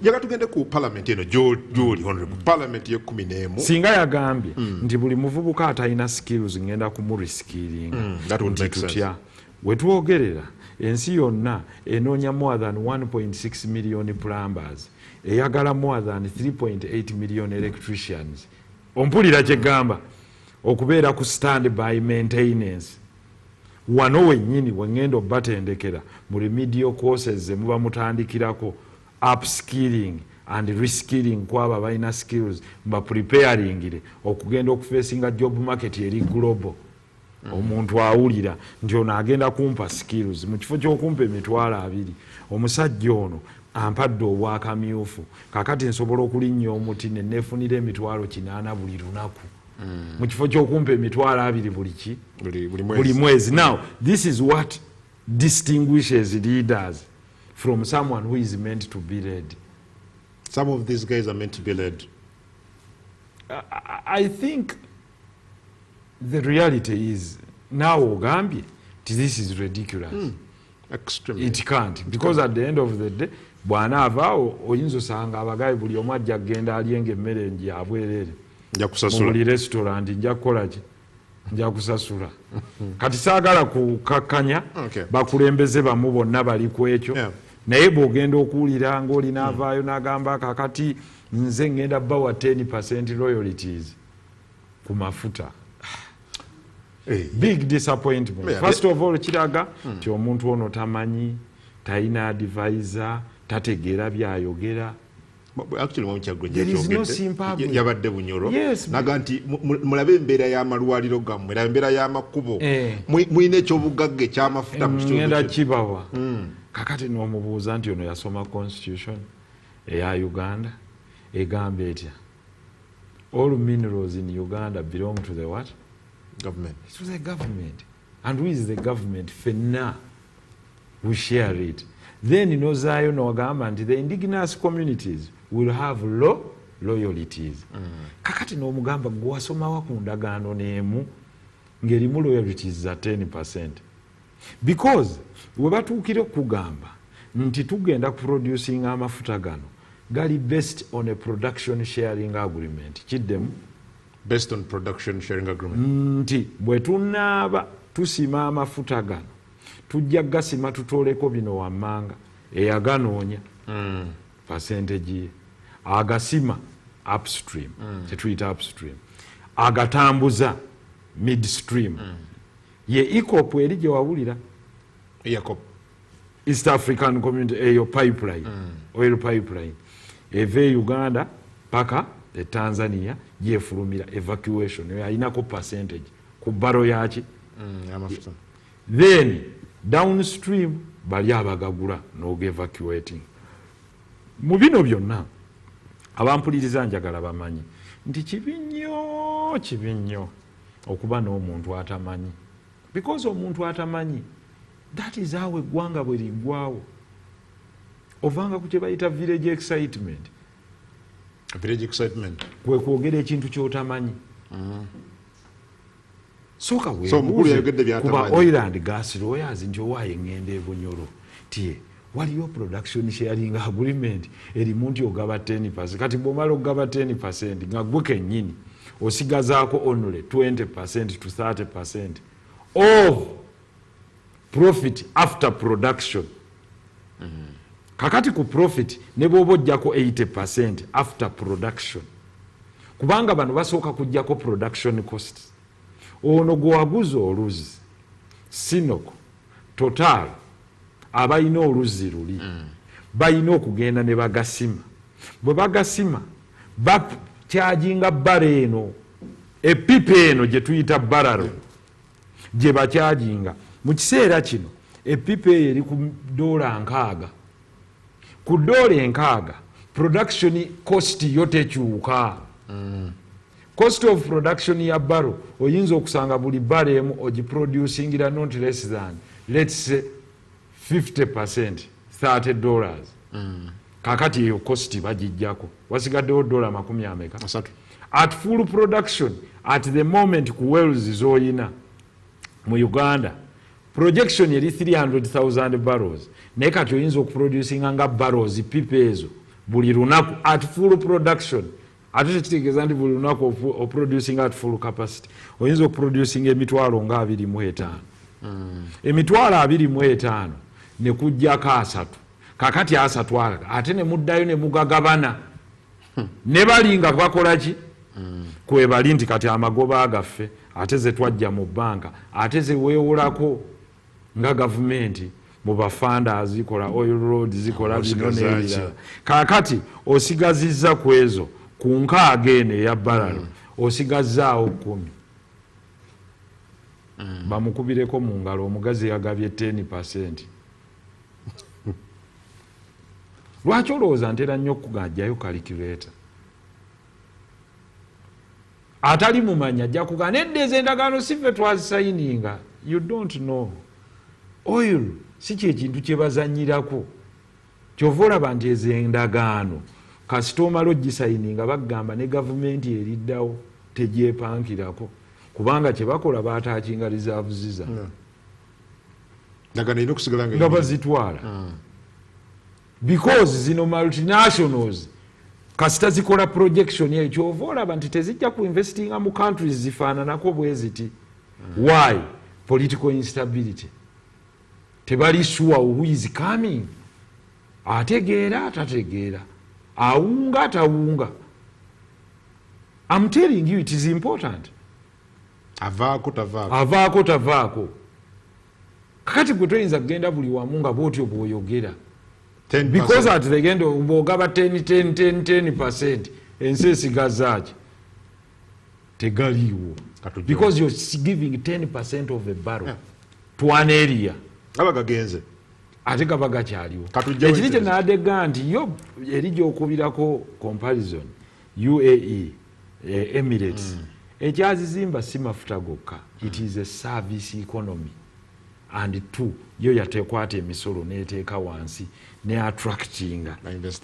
yaga tugende ku parliament eno Juli honorable parliament ye 11 singa yagambye nti buli muvubuka atalina skills ngenda kumuriskilling. That would make sense. Wetwogerera ensi yonna enoonya more than 1.6 million plumbers, eyagala more than 3.8 million electricians. Ompulira kyegamba okubeera ku stand by maintenance. Wano wennyini wengenda obatendekera mu remedial courses ze muba mutandikirako upskilling and reskilling kwaba balina skills mba preparingire okugenda okufacinga job market eri global. Omuntu awulira nti ono agenda kumpa skills mu kifo ky'okumpa $2,200 omusajja ono ampadde obwakamyufu kakati nsobola okulinnya omuti ne neefunira $80 buli lunaku mu kifo ky'okumpa $2,200 buli mwezi. Now this is what distinguishes leaders from someone who is meant to be led. Some of these guys are meant to be led. I think the reality is naawe ogambye this is ridiculous. Extremely. It can't, because at the end of the day bwana avaawo oyinza osanga abagabi buli omu ajja kgenda alyenga emmere nji abwerere mu buli restaurant nja kukola ki nja kusasula kati saagala kukakkanya bakulembeze bamu bonna bali ku ekyo naye bw'ogenda okuwulira ng'olina avaayo n'agamba kakati nze ngenda bawa 10% royalties ku mafuta. Big disappointment. First of all kiraga nti omuntu ono tamanyi, talina advisor, tategeera byayogera. There is no sympathy. Yabadde Bunyoro naga nti mulabe embeera y'amalwaliro gammwe, mulabe embeera y'amakubo, muyina ekyobugagga ekyamafuta mu kitundu ngenda kibawa. Kakati n'omubuuza nti ono yasoma constitution eya Uganda egamba etya all minerals in Uganda belong to the what? Government. It was the government. And who is the government? Fena. We share it. Then in Ozayo Nogama, the indigenous communities will have low loyalties. Kakati no mugamba gwasoma wakundagano nemu ngerimu loyalties za 10%. Because webatuukire kugamba nti tugenda producing amafuta gano gali based on a production sharing agreement. Kiddemu based on production sharing agreement. Nti bwe tunaaba tusima amafuta gano tujja gasima tutooleko bino wammanga eyaganoonya percentage ye agasima upstream kyetuyita upstream agatambuza midstream ye EACOP eri gye wawulira EACOP East African Community eyo pipeline oil pipeline eva Uganda paka e Tanzania yefulumira evacuation ayinako percentage ku baro yaki then downstream bali abagagula noge evacuating. Mu bino byonna abampuliriza njagala bamanyi nti kibi nnyo okuba n'omuntu atamanyi, because omuntu atamanyi that is how eggwanga bwe liggwawo. Ovanga ku kye bayita village excitement. Village excitement kwe kwogera ekintu ky'otamanyi. Soka kuba oil and gas lawyers nti owaaye ngende Bunyoro tie waliyo production sharing agreement erimu nti ogaba 10%. Kati bw'omala ogaba 10% nga gwe kennyini osigazaako only 20% to 30% of profit after production. Kakati ku profit ne bw'oba ojjako 80% after production, kubanga bano basooka kujjako production costs. Ono gwaguza oluzi Sinoko Total abayina oluzi luli bayina okugenda ne bagasima, bwe bagasima bakyajinga bbara eno epipa eno gye tuyita bararo gye bakyajinga. Mu kiseera kino epipa eyo eri ku $6. Ku $6 production cost yo tekyuka. Cost of production ya barrel oyinza okusanga buli barrel emu ogiproducingira not less than let's say 50%, $30. Kakati eyo cost bagijjako wasigaddewo $30. At full production at the moment ku wells zoyina mu Uganda projection yeri 300,000 barrels, naye kati oyinza okuproducinga nga barrels pipa ezo buli lunaku at full production. Ate tekitegeeza nti buli lunaku oproducing at full capacity oyinza okuproducing emitwalo nga 25. Emitwalo 25 ne kujjako 3. Kakati 3 ate ne muddayo ne mugagabana ne balinga bakola ki kwe bali nti kati amagoba agaffe ate ze twajja mu banka ate ze weewolako nga gavumenti mu bafanda zikola oil road zikola bino n'ebirala. Kakati osigazizza ku ezo ku nkaaga eno eya baralo osigazzaawo 10. Bamukubireko mu ngalo omugazi yagabye 10%. Lwaki olowooza ntera nnyo okugajjayo calculator? Atali mumanya ajja kugaa nedda ezo endagaano si ffe twazisayininga. You don't know. Oil si kyekintu kye bazannyirako. Kyova olaba nti ezo endagaano kasita omala ogisayininga bagamba ne gavumenti eriddawo tegyepankirako. kubanga kye bakola baataakinga reserve ziza nga bazitwala because zino multinationals kasita zikola projection eyo kyova olaba nti tezijja ku investinga mu countries zifaananako bwe ziti. Why? Political instability. Tebali sure who is coming. Ategeera atategeera, awunga atawunga. I'm telling you, it is important. Avaako tavaako. Kakati gwe toyinza kugenda buli wamu nga bwotyo bw'oyogera. Because at the end mbogaba 10%, ensi esigazaaki tegaliiwo. Because you're giving 10% of a barrel to an area. Abagagenze. Ate gaba gakyaliwo. Ekiri kye naadega nti yo eri gy'okubirako comparison UAE, Emirates. Ekyazizimba si mafuta gokka. It is a service economy. And two, yo yatekwata emisolo n'eteeka wansi ne attractinga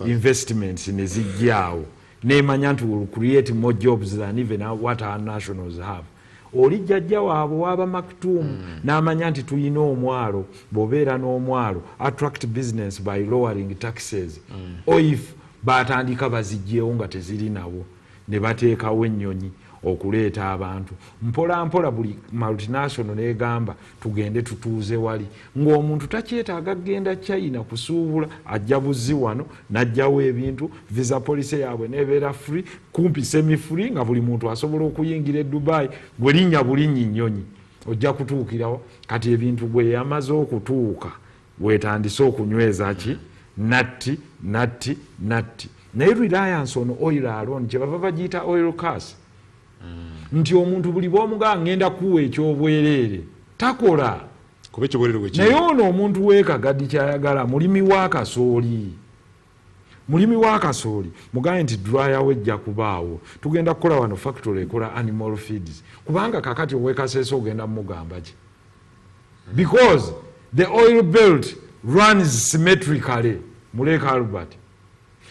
investments ne zijjaawo n'emanya nti will create more jobs than even what our nationals have. Oli jjajja waabwe waba Maktoum n'amanya nti tulina omwalo, bw'obeera n'omwalo attract business by lowering taxes. Or if baatandika bazijjeewo nga teziri nawo ne bateekawo ennyonyi okuleeta abantu mpola mpola buli multinational negamba tugende tutuuze wali ng'omuntu takyetaaga kgenda China kusuubula ajja buzzi wano n'ajjawo ebintu visa policy yaabwe nebeera free kumpi semi free nga buli muntu asobola okuyingira e Dubai gwe linnya bulinnya nnyonyi ojja kutuukirawo kati ebintu gwe yamaze okutuuka weetandise okunyweza ki natti naye reliance on oil alone kye bava bagiyita oil curse. Nti omuntu buli bw'omugaa ngenda kuwa ekyobwereere takola naye ono omuntu weekagadi kyayagala mulimi wa kasooli mugaye nti dryer wejja kubaawo tugenda kukola wano factory ekola animal feeds kubanga kakati owekaseesa ogenda mugamba ki because the oil belt runs symmetrically mu Lake Albert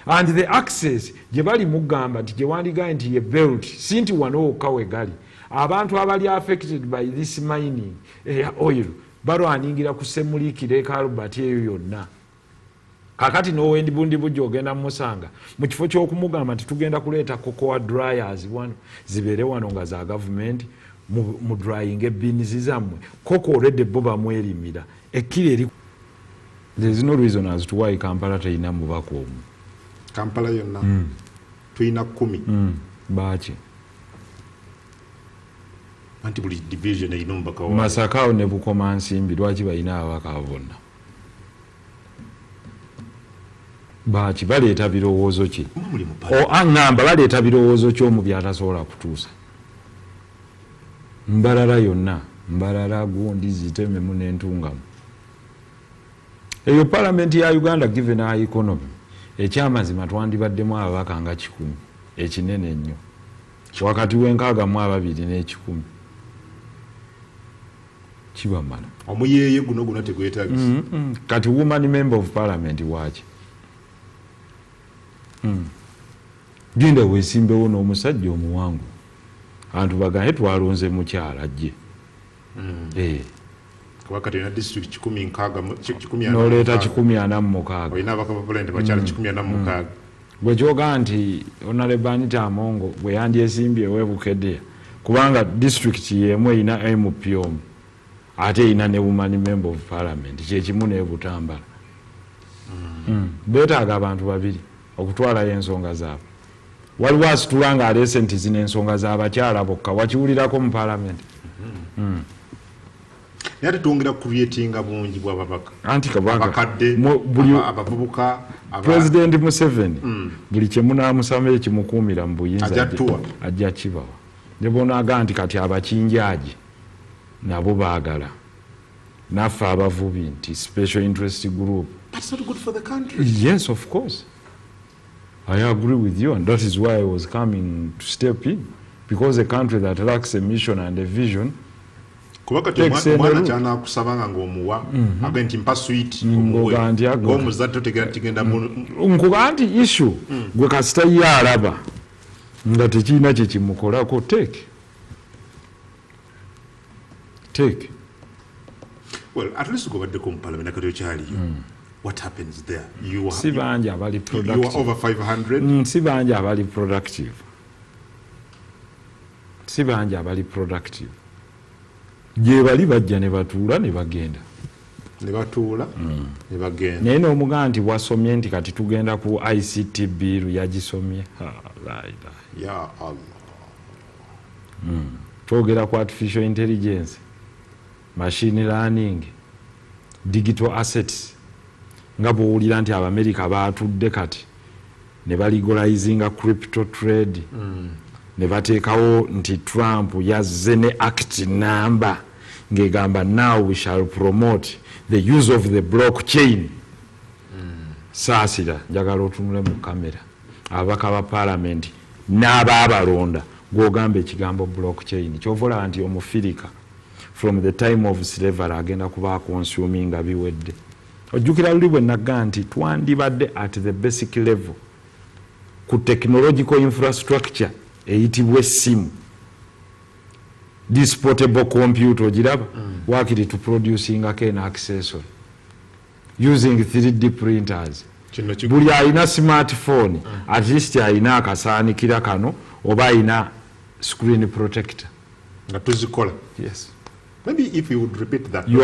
and the access gye bali mugamba nti gye wandigaye nti ye belt si nti wano wokka we gali abantu abali affected by this mining oil balwaningira kusemulikire Lake Albert eyo yonna kakati n'owendi bundi bujja ogenda musanga mu kifo ky'okumugamba nti tugenda kuleeta cocoa dryers wano zibeere wano nga za gavumenti mu drying ebins zammwe koko already bo bamwerimira ekkiri eri. There is no reason as to why Kampala teyina mubaka omu. Kampala yonna tuyina 10 baaki anti buli division eyina omubaka wayo. Masaka ne Bukoma Nsimbi lwaki balina ababaka bonna baaki baleeta birowoozo ki aŋŋamba baleeta birowoozo ki omu byatasobola kutuusa Mbalala yonna Mbalala gundi zitememu n'entungamu eyo palamenti ya Uganda given our economy ekyamazima twandibaddemu ababaka nga 100 ekinene ennyo wakati w'62 n'ekikumi kibamala omuyeeye guno tegwetaagisa kati woman member of parliament waaki genda weesimbewo n'omusajja omuwangu abantu bagaye twalonze mukyala ajje wakati na district 10 noleeta 146 oyina abakapapulenti bakyala 146 gwe kyogaa nti Honorable Anita Amongo bwe yandyesimbye ewebukeddeya kubanga district yemu eyina MP omu ate eyina ne woman member of parliament kyekimu n'ebutambala beetaaga abantu babiri okutwalayo ensonga zaabwe waliwo asitula nga aleese nti zino ensonga z'abakyala bokka wakiwulirako mu parliament naye twongera creatinga bungi bw'ababaka anti kabaka abakadde abavubuka President Museveni buli kye munaamusamba ekimukuumira mu buyinza ajja kibawa ne bonaaga nti kati abakinjaaji nabo baagala naffe abavubi nti special interest group. That's not good for the country. Yes, of course. I agree with you, and that is why I was coming to step in, because a country that lacks a mission and a vision takes a route. Chana kusabanga ngomuwa agenti mpa sweet ngomuzatto tegenda nkubanti issue gwe kasita yalaba nga tekina kye kimukolako take take. Well, at least go back to Parliament. What happens there? You are over 500. Sibanja very productive. Sibanja very productive. Je bali bajja ne batuula ne bagenda. Ne batuula ne bagenda. Naye n'omugaa nti wasomye nti kati tugenda ku ICT bill yagisomye. Ya Allah. Twogera ku artificial intelligence, machine learning, digital assets. Nga bw'owulira nti Abamerika baatudde kati ne balegalizinga crypto trade, ne bateekawo nti Trump yazze ne act number ng'egamba now we shall promote the use of the blockchain. Saasira njagala otunule mu kamera ababaka ba parliament n'abaabalonda gw'ogamba ekigambo blockchain kyovola nti Omufirika from the time of slavery agenda kuba consuming nga biwedde. Ojjukira luli bwe nagamba nti twandibadde at the basic level ku technological infrastructure eyitibwa essimu, this portable computer ogiraba wakiri to producing an accessory using 3D printers. Buli alina smartphone at least alina akasaanikira kano oba alina screen protector. Yes. Maybe if you would repeat that. You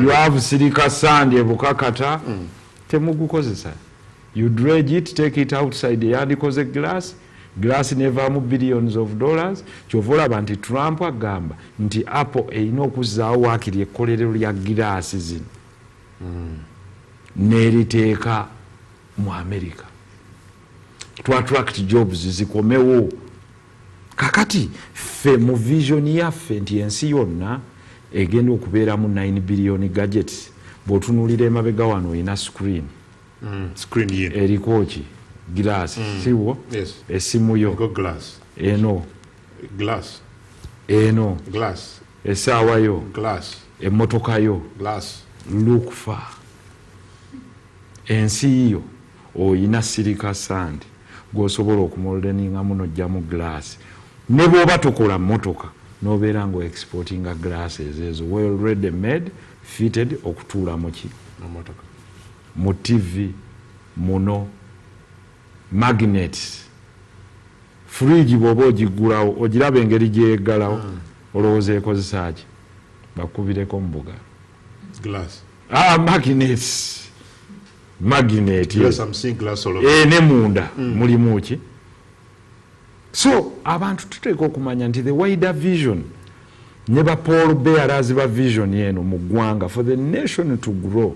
have silica sand ebukakata temugukozesa. You dredge it, take it outside the yard ikoze glass never mu billions of dollars. Kyovola banti Trump agamba nti Apple erina okuzzaawo wakiri ekkolerero lya glass zino n'eriteeka mu America to attract jobs zikomewo. Kakati fe mu vision yaffe nti ensi yonna egenda okubeera mu 9 billion gadgets. Bw'otunuulira emabega wano ina screen eriko ki glass siwo essimu yo eno essaawa yo emmotoka yo look far. Ensi yo oyina silica sand gw'osobola okumoldeninga muno ojjamu glass. Ne bw'oba tokola mmotoka n'obeera nga exportinga glasses ezo well ready made fitted okutuula mu ki mu TV muno magnets. Fridge bw'oba ogiggulawo ogiraba engeri gyeyeggalawo olowooza ekozesa ki bakubireko mu buga magnet ne munda mulimu ki. So abantu tuteeka okumanya nti the wider vision ne ba Paul Bearers ba vision yeno mu ggwanga for the nation to grow.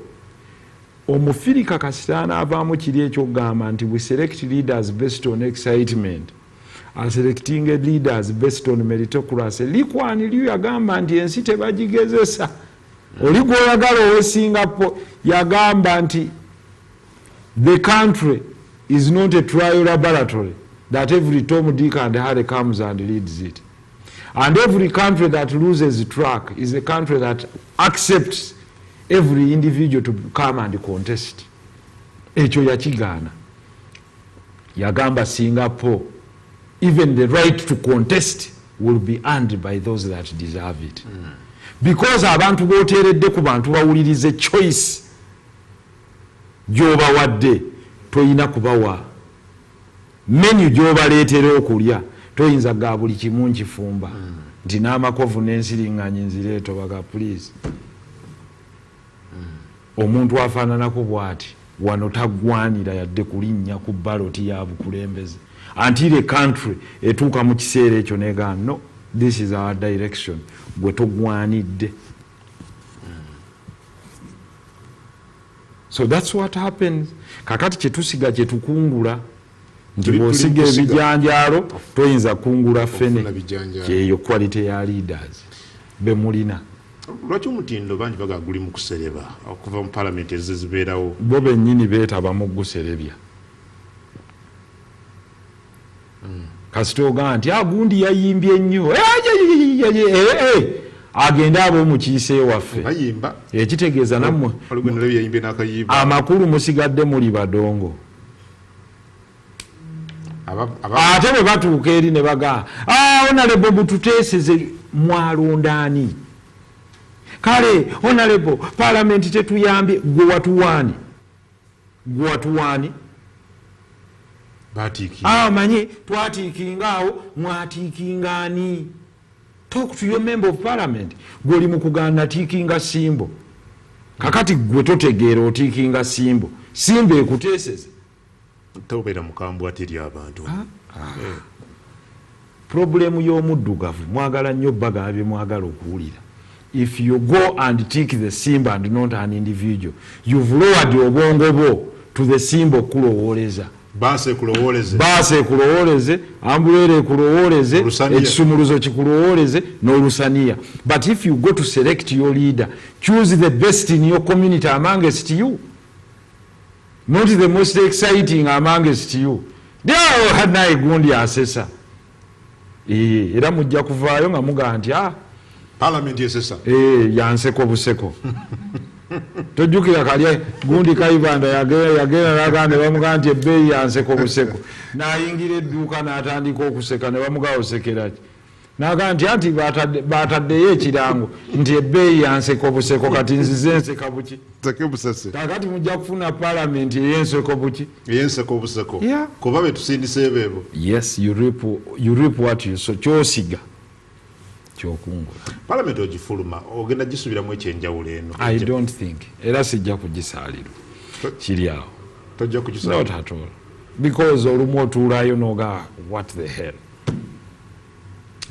Omufirika kasitaana avaamu kiri ekyogamba nti we select leaders based on excitement and selecting leaders based on meritocracy. Likwaniryo yagamba nti ensi tebagigezesa. Oli gw'oyagala owe Singapore yagamba nti the country is not a trial laboratory that every Tom, Dick and Harry comes and leads it. And every country that loses track is a country that accepts every individual to come and contest. Ekyo yakigaana. Yagamba Singapore, even the right to contest will be earned by those that deserve it. Because abantu booteeredde ku bantu bawulirize choice gy'obawadde toyina kubawa menu gy'obaleetera okulya toyinza ga buli kimu nkifumba nti n'amakovu n'ensiriŋŋanyi nzireeto baga please. Omuntu afaananako bw'ati wano taggwanira yadde kulinnya ku baloti ya bukulembeze until a country etuuka mu kiseera ekyo negaa no this is our direction gwe togwanidde. So that's what happens. Kakati kyetusiga kyetukungula nti bw'osiga ebijanjaalo toyinza kungula ffene kyeyo quality ya leaders be mulina. Lwaki omutindo bangi baga guli mu kusereba okuva mu parliament ezibeerawo bo bennyini beetaba mu guserebya. Kasita ogamba nti agundi yayimbye nnyo agende ab'omukiise ewaffe ekitegeeza nammwe amakulu musigadde muli badongo. Ate bwe batuuka eri ne bagamba onalebo mututeeseze mwalondani kale honorable parliament tetuyambye gwe watuwani manye twatiikingaawo mwatiikingani. Talk to your member of parliament. Gwe mukugana tiikinga Simbo kakati gwe totegeera otiikinga Simbo ekuteeseze tobeera mukambwe ateri abantu. Problemu y'omuddugavu mwagala nnyo bagabye mwagala okuwulira. If you go and tick the Simba and not an individual, you've lowered obwongo bwo to the Simba okulowooleza. Baase kulowooleze, ambulere kulowooleze, ekisumuluzo kikulowooleze n'olusaniya. But if you go to select your leader, choose the best in your community amongst you, not the most exciting amongst you. Ndio hanaye gundi asesa. Era mujja kuvaayo nga mugaa nti parliament esesa yanseko buseko. Tojjukira kalya gundi Kayibanda yagenda nagamba bamugaa nti ebbeeyi yanseko buseko n'ayingira edduuka n'atandika okuseka ne bamugaa osekera ki naga nti anti bataddeyo ekirango nti ebbeeyi yanseko buseko kati nzize enseka buki kakati mujja kufuna parliament ey'enseko buki ey'enseko buseko kuba betusindise beebo. Yes, you reap what you sow. Kyosiga kyokungula parliament ogifuluma ogenda gisubiramu ekyenjawulo eno. I don't think era sijja kugisaalirwa kiri awo tojja kugisaalirwa not at all because olumu otuulayo noga what the hell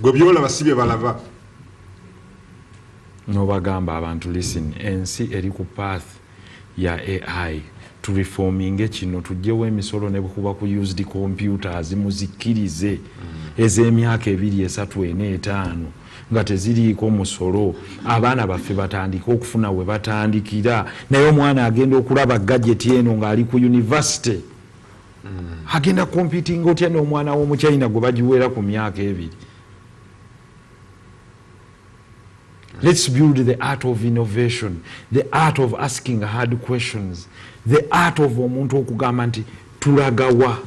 gwe byolaba si bye balaba nobagamba abantu listen ensi eri ku path ya AI to reforming kino tujjewo emisolo ne kuba ku used computers muzikirize ez'emyaka 2, 3, 4, 5 nga teziriiko musolo abaana baffe batandika okufuna we batandikira naye omwana agenda okulaba gadget eno ng'ali ku university agenda competing otya n'omwana w'omuchina gwe bagiweera ku myaka 2. Let's build the art of innovation, the art of asking hard questions, the art of omuntu okugamba nti tulagawa.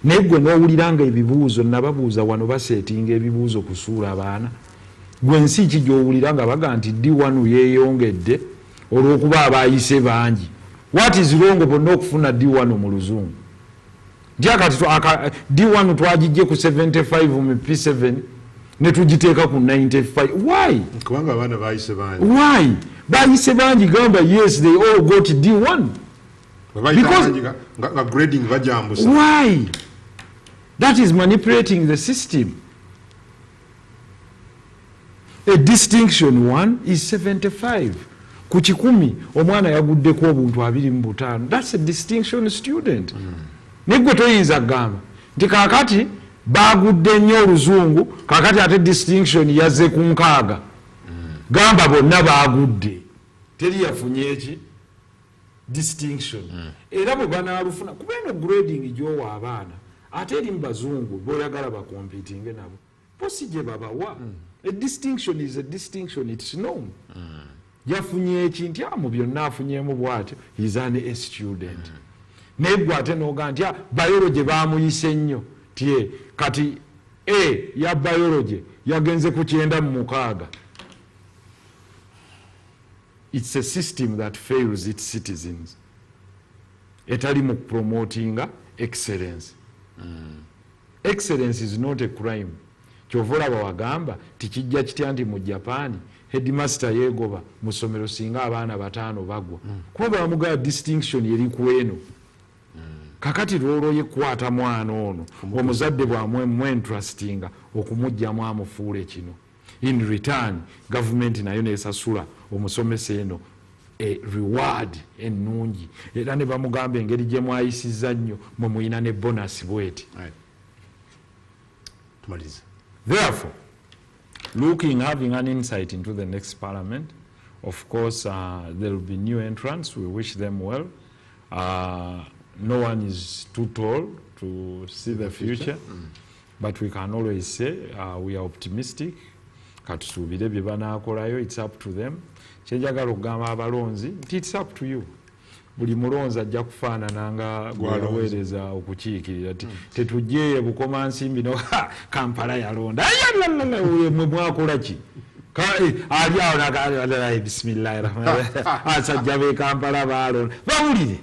Naye gwe n'owuliranga ebibuuzo nababuuza wano baseetinga ebibuuzo kusuula abaana gwe nsi ki gy'owuliranga baga nti D1 yeeyongedde olw'okuba abaayise bangi. What is wrong bonna okufuna D1 mu luzungu? Ntyakati D1 twagijje ku 75 mu P7 ne tugiteeka ku 95. Why? Kubanga abaana baayise bangi. Why? Baayise bangi gamba yes they all got D1. Because grading bajambusa. Why? That is manipulating the system. A distinction 1 is 75. Ku 10 omwana yaguddeko obuntu 25. That's a distinction student. Nigwe toyinza gamba nti kakati bagudde nnyo oluzungu kakati ate distinction yazze ku 6. Gamba bonna bagudde. Teri yafunye eki distinction. Era bwe banaalufuna kubeno grading gy'owa abaana ate eri mu bazungu boyagala bakompitinge nabo posi gye babawa. A distinction is a distinction, it's known. Yafunye eki nti mu byonna afunyemu bw'atyo is an student. Naye gwe ate n'oga nti biology baamuyise nnyo tie kati ya biology yagenze ku 9/6. It's a system that fails its citizens. Etali mu promoting excellence. Excellence is not a crime. Kyovola bawagamba tikijja kitya nti mu Japan headmaster yegoba mu ssomero singa abaana 5 bagwa kuba bamugaa distinction yeri kweno. Kakati lwolwo yekwata mwana ono omuzadde bwamwe interestinga okumujjamu amufuule kino. In return government nayo nesasula omusomesa eno reward ennungi era ne bamugamba engeri gye mwayisizza nnyo mwe muyina ne bonus bweti. Therefore, having an insight into the next parliament, of course there will be new entrants. We wish them well. No one is too tall to see the future, but we can always say we are optimistic. Katusuubire bye banaakolayo, it's up to them. Kyenjagala okugamba abalonzi nti it's up to you. buli mulonzi ajja kufaanana nga gwaloweereza okukiikirira tetujjeeyo bukoma nsimbi no Kampala yalonda mwe mwakola ki ali awo bismillahirrahmanirrahim b'e Kampala baalonda bawulire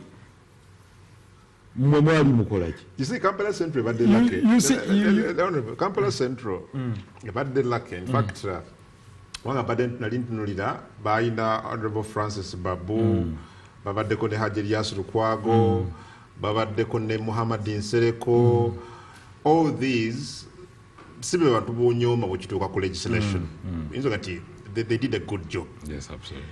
mwe mwali mukola ki? You see, Kampala Central ebadde lucky. Kampala Central ebadde lucky. In fact, wanga badde nali ntunulira balina Honorable Francis Babu, babaddeko ne Haji Elias Lukwago, babaddeko ne Muhammad Nsereko. All these sibe bantu bonyoma bwekituuka ku legislation. They did a good job. Yes, absolutely.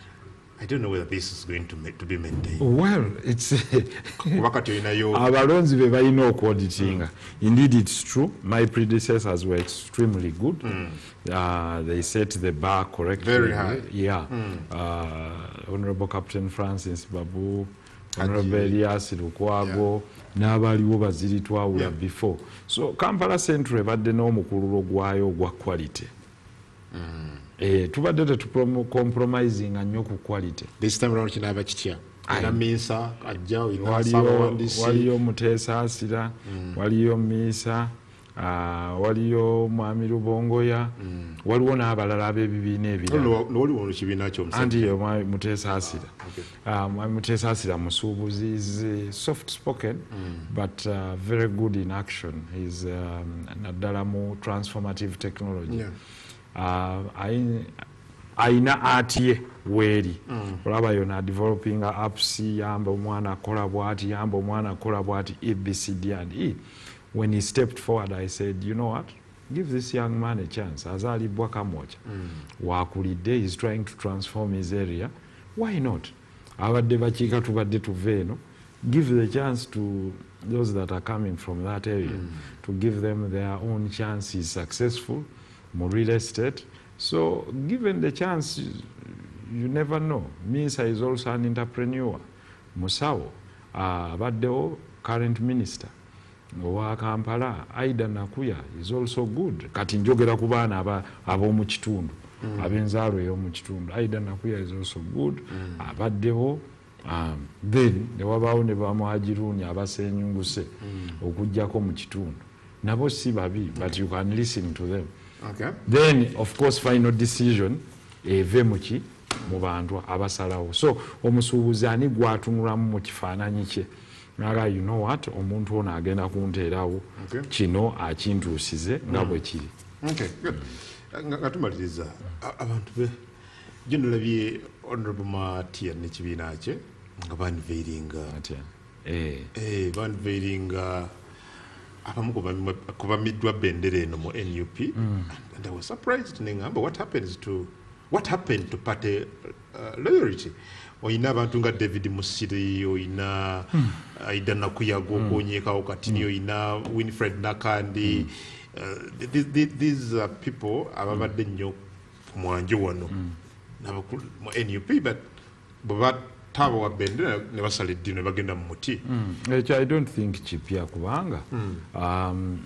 I don't know whether this is going to be maintained. Well, it's abalonzi be balina okuauditinga. Indeed, it's true. My predecessors were extremely good. They set the bar correctly. Very high. Yeah. Honorable Captain Francis Babu, Honorable Elias Lukwago, n'abaliwo baziritwawula before. So Kampala Central ebadde n'omukululo gwayo gwa quality. Tubadde tetucompromising nnyo ku quality. This time around kinaba kitya? Minsa ajja waliyo Muteesa Asira, waliyo Misa, waliyo Mwami Lubongoya, waliwo n'abalala ab'ebibiina ebirala. Waliwo ekibiina ky'omusajja. Anti ye Muteesa Asira. Mwami Muteesa Asira musuubuzi is soft spoken but very good in action. He's naddala mu transformative technology. Yeah. Aina ati weeri olaba yona developing apps yamba omwana akola bwati yamba omwana akola bwati ABCD and E. When he stepped forward, I said, you know what, give this young man a chance. Azalibwa kamoja wakulidde, he's trying to transform his area, why not? Abadde bakiika tubadde tuve eno, give the chance to those that are coming from that area to give them their own chance. He's successful more real estate. So given the chance, you never know. Misa is also an entrepreneur. Musawo, Badeo, current minister. Owa Kampala, Aida Nakuya is also good. Kati njogera ku baana ab'omu kitundu. Ab'enzaalo ey'omu kitundu. Aida Nakuya is also good. Abaddewo. Then newabaawo ne bamuhajiruuni abasenyunguse okujjako mu kitundu. Nabo si babi, but you can listen to them. Okay. Then of course final decision eve muki mu bantu abasalawo. So omusuubuzi ani gwatunulamu mu kifaananyi kye naga you know what omuntu ono agenda kunteerawo kino akintuusize nga bwe kiri. Okay, good. Nga tumaliriza abantu be gyennolabye Honorable Matia n'ekibiina kye nga banveiringa banveiringa abamu kubamiddwa bendera eno mu NUP and I was surprised nengamba what happened to party loyalty. Oyina abantu nga David Musiri, oyina Aida Nakuyago okonyekawo kati oyina Winfred Nakandi. These are people ababadde nnyo ku mwanjo wano n'abakulu mu NUP but tabo wa bendera ne basalidde ne bagenda mu muti. I don't think kipya kubanga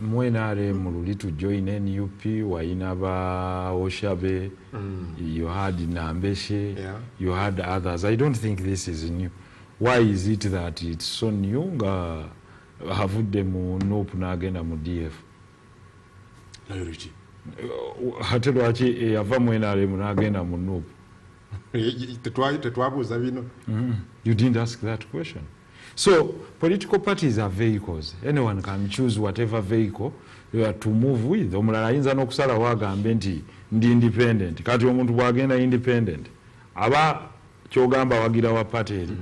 mwenare mu lulitu join NUP wayina ba Oshabe, you had Nambeshe, you had others. I don't think this is new. Why is it that it's so new nga havudde mu NUP n'agenda mu DF? Loyalty. Ate lwaki yava mwenare mu n'agenda mu NUP? You didn't ask that question. So political parties are vehicles. Anyone can choose whatever vehicle to move with. Omulala ayinza n'okusalawo agambe nti ndi independent. Kati omuntu bw'agenda independent aba kyogamba wagira wa party eri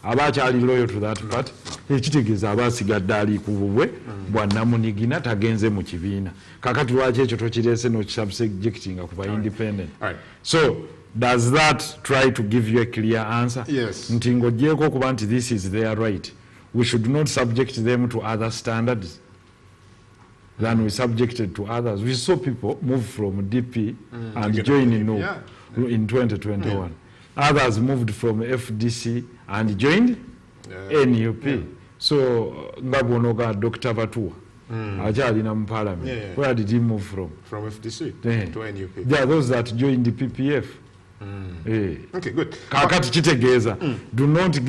aba akyali loyal to that party. Ekitegeeza aba asigadde ali ku bubwe bwa namunigina tagenze mu kibiina. Kakati lwaki ekyo tokireese n'okisubjectinga kuba independent. So does that try to give you a clear answer? Yes. Ntingojeko kuba nti this is their right. We should not subject them to other standards than we subjected to others. We saw people move from DP and join in 2021. Others moved from FDC and joined NUP. So ngabonoga Dr. Batua. Ajalina mu parliament. Where did he move from? From FDC to NUP. There are those that joined the PPF. Okay, good. Kakati kitegeeza do not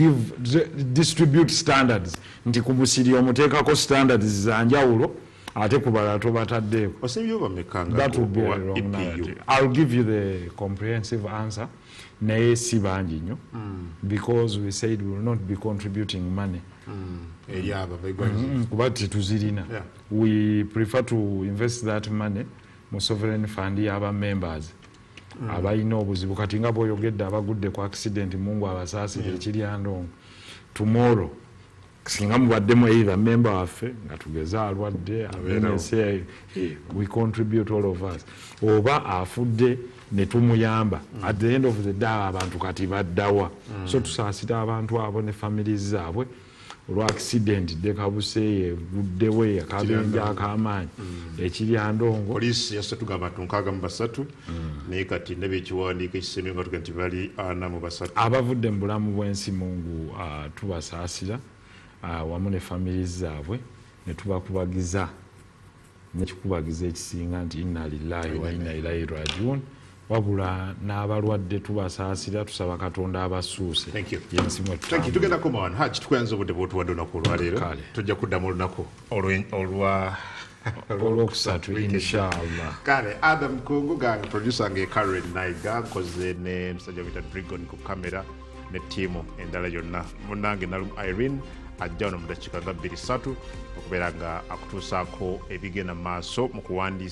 distribute standards nti ku musiri omuteekako standards za njawulo ate ku balala tobataddeeko. That would be a wrong narrative. I'll give you the comprehensive answer naye si bangi nnyo because we said we will not be contributing money kuba tetuzirina. We prefer to invest that money mu sovereign fund y'aba members abalina obuzibu kati nga bw'oyogedde abagudde ku accident mungu abasaasire ekiri andongo tomorrow singa mubaddemu either member waffe nga tugeza alwadde abenese we contribute all of us oba afudde ne tumuyamba at the end of the day abantu kati baddawa so tusaasira abantu abo ne families zaabwe olwa accident dekabuseye buddewe akabenja akamaanyi ekiri andongo police yasatugamba tunkaga mu basatu naye kati ndabye ekiwandiiko ekisemye nga tuga nti bali ana mu basatu abavudde mu bulamu bw'ensi mungu tubasaasira wamu ne families zaabwe ne tubakubagiza nekikubagiza ekisinga nti inna lillahi wa inna ilaihi rajiun wabula n'abalwadde tubasaasira tusaba katonda abasuuse yensi mwe tugenda komawan haji tukwenza obudde bwotuwadde olunaku olwaleero tujja kuddamu olunaku olwokusatu inshallah. Kale Adam Kungu ganga producer nge Karen Naiga nkoze ne musajja wita Drigon ku kamera ne tiimu endala yonna munange nalum Irene ajja wano mu dakiika nga 23 okubeera nga akutuusaako ebigenda maaso mu kuwandiisa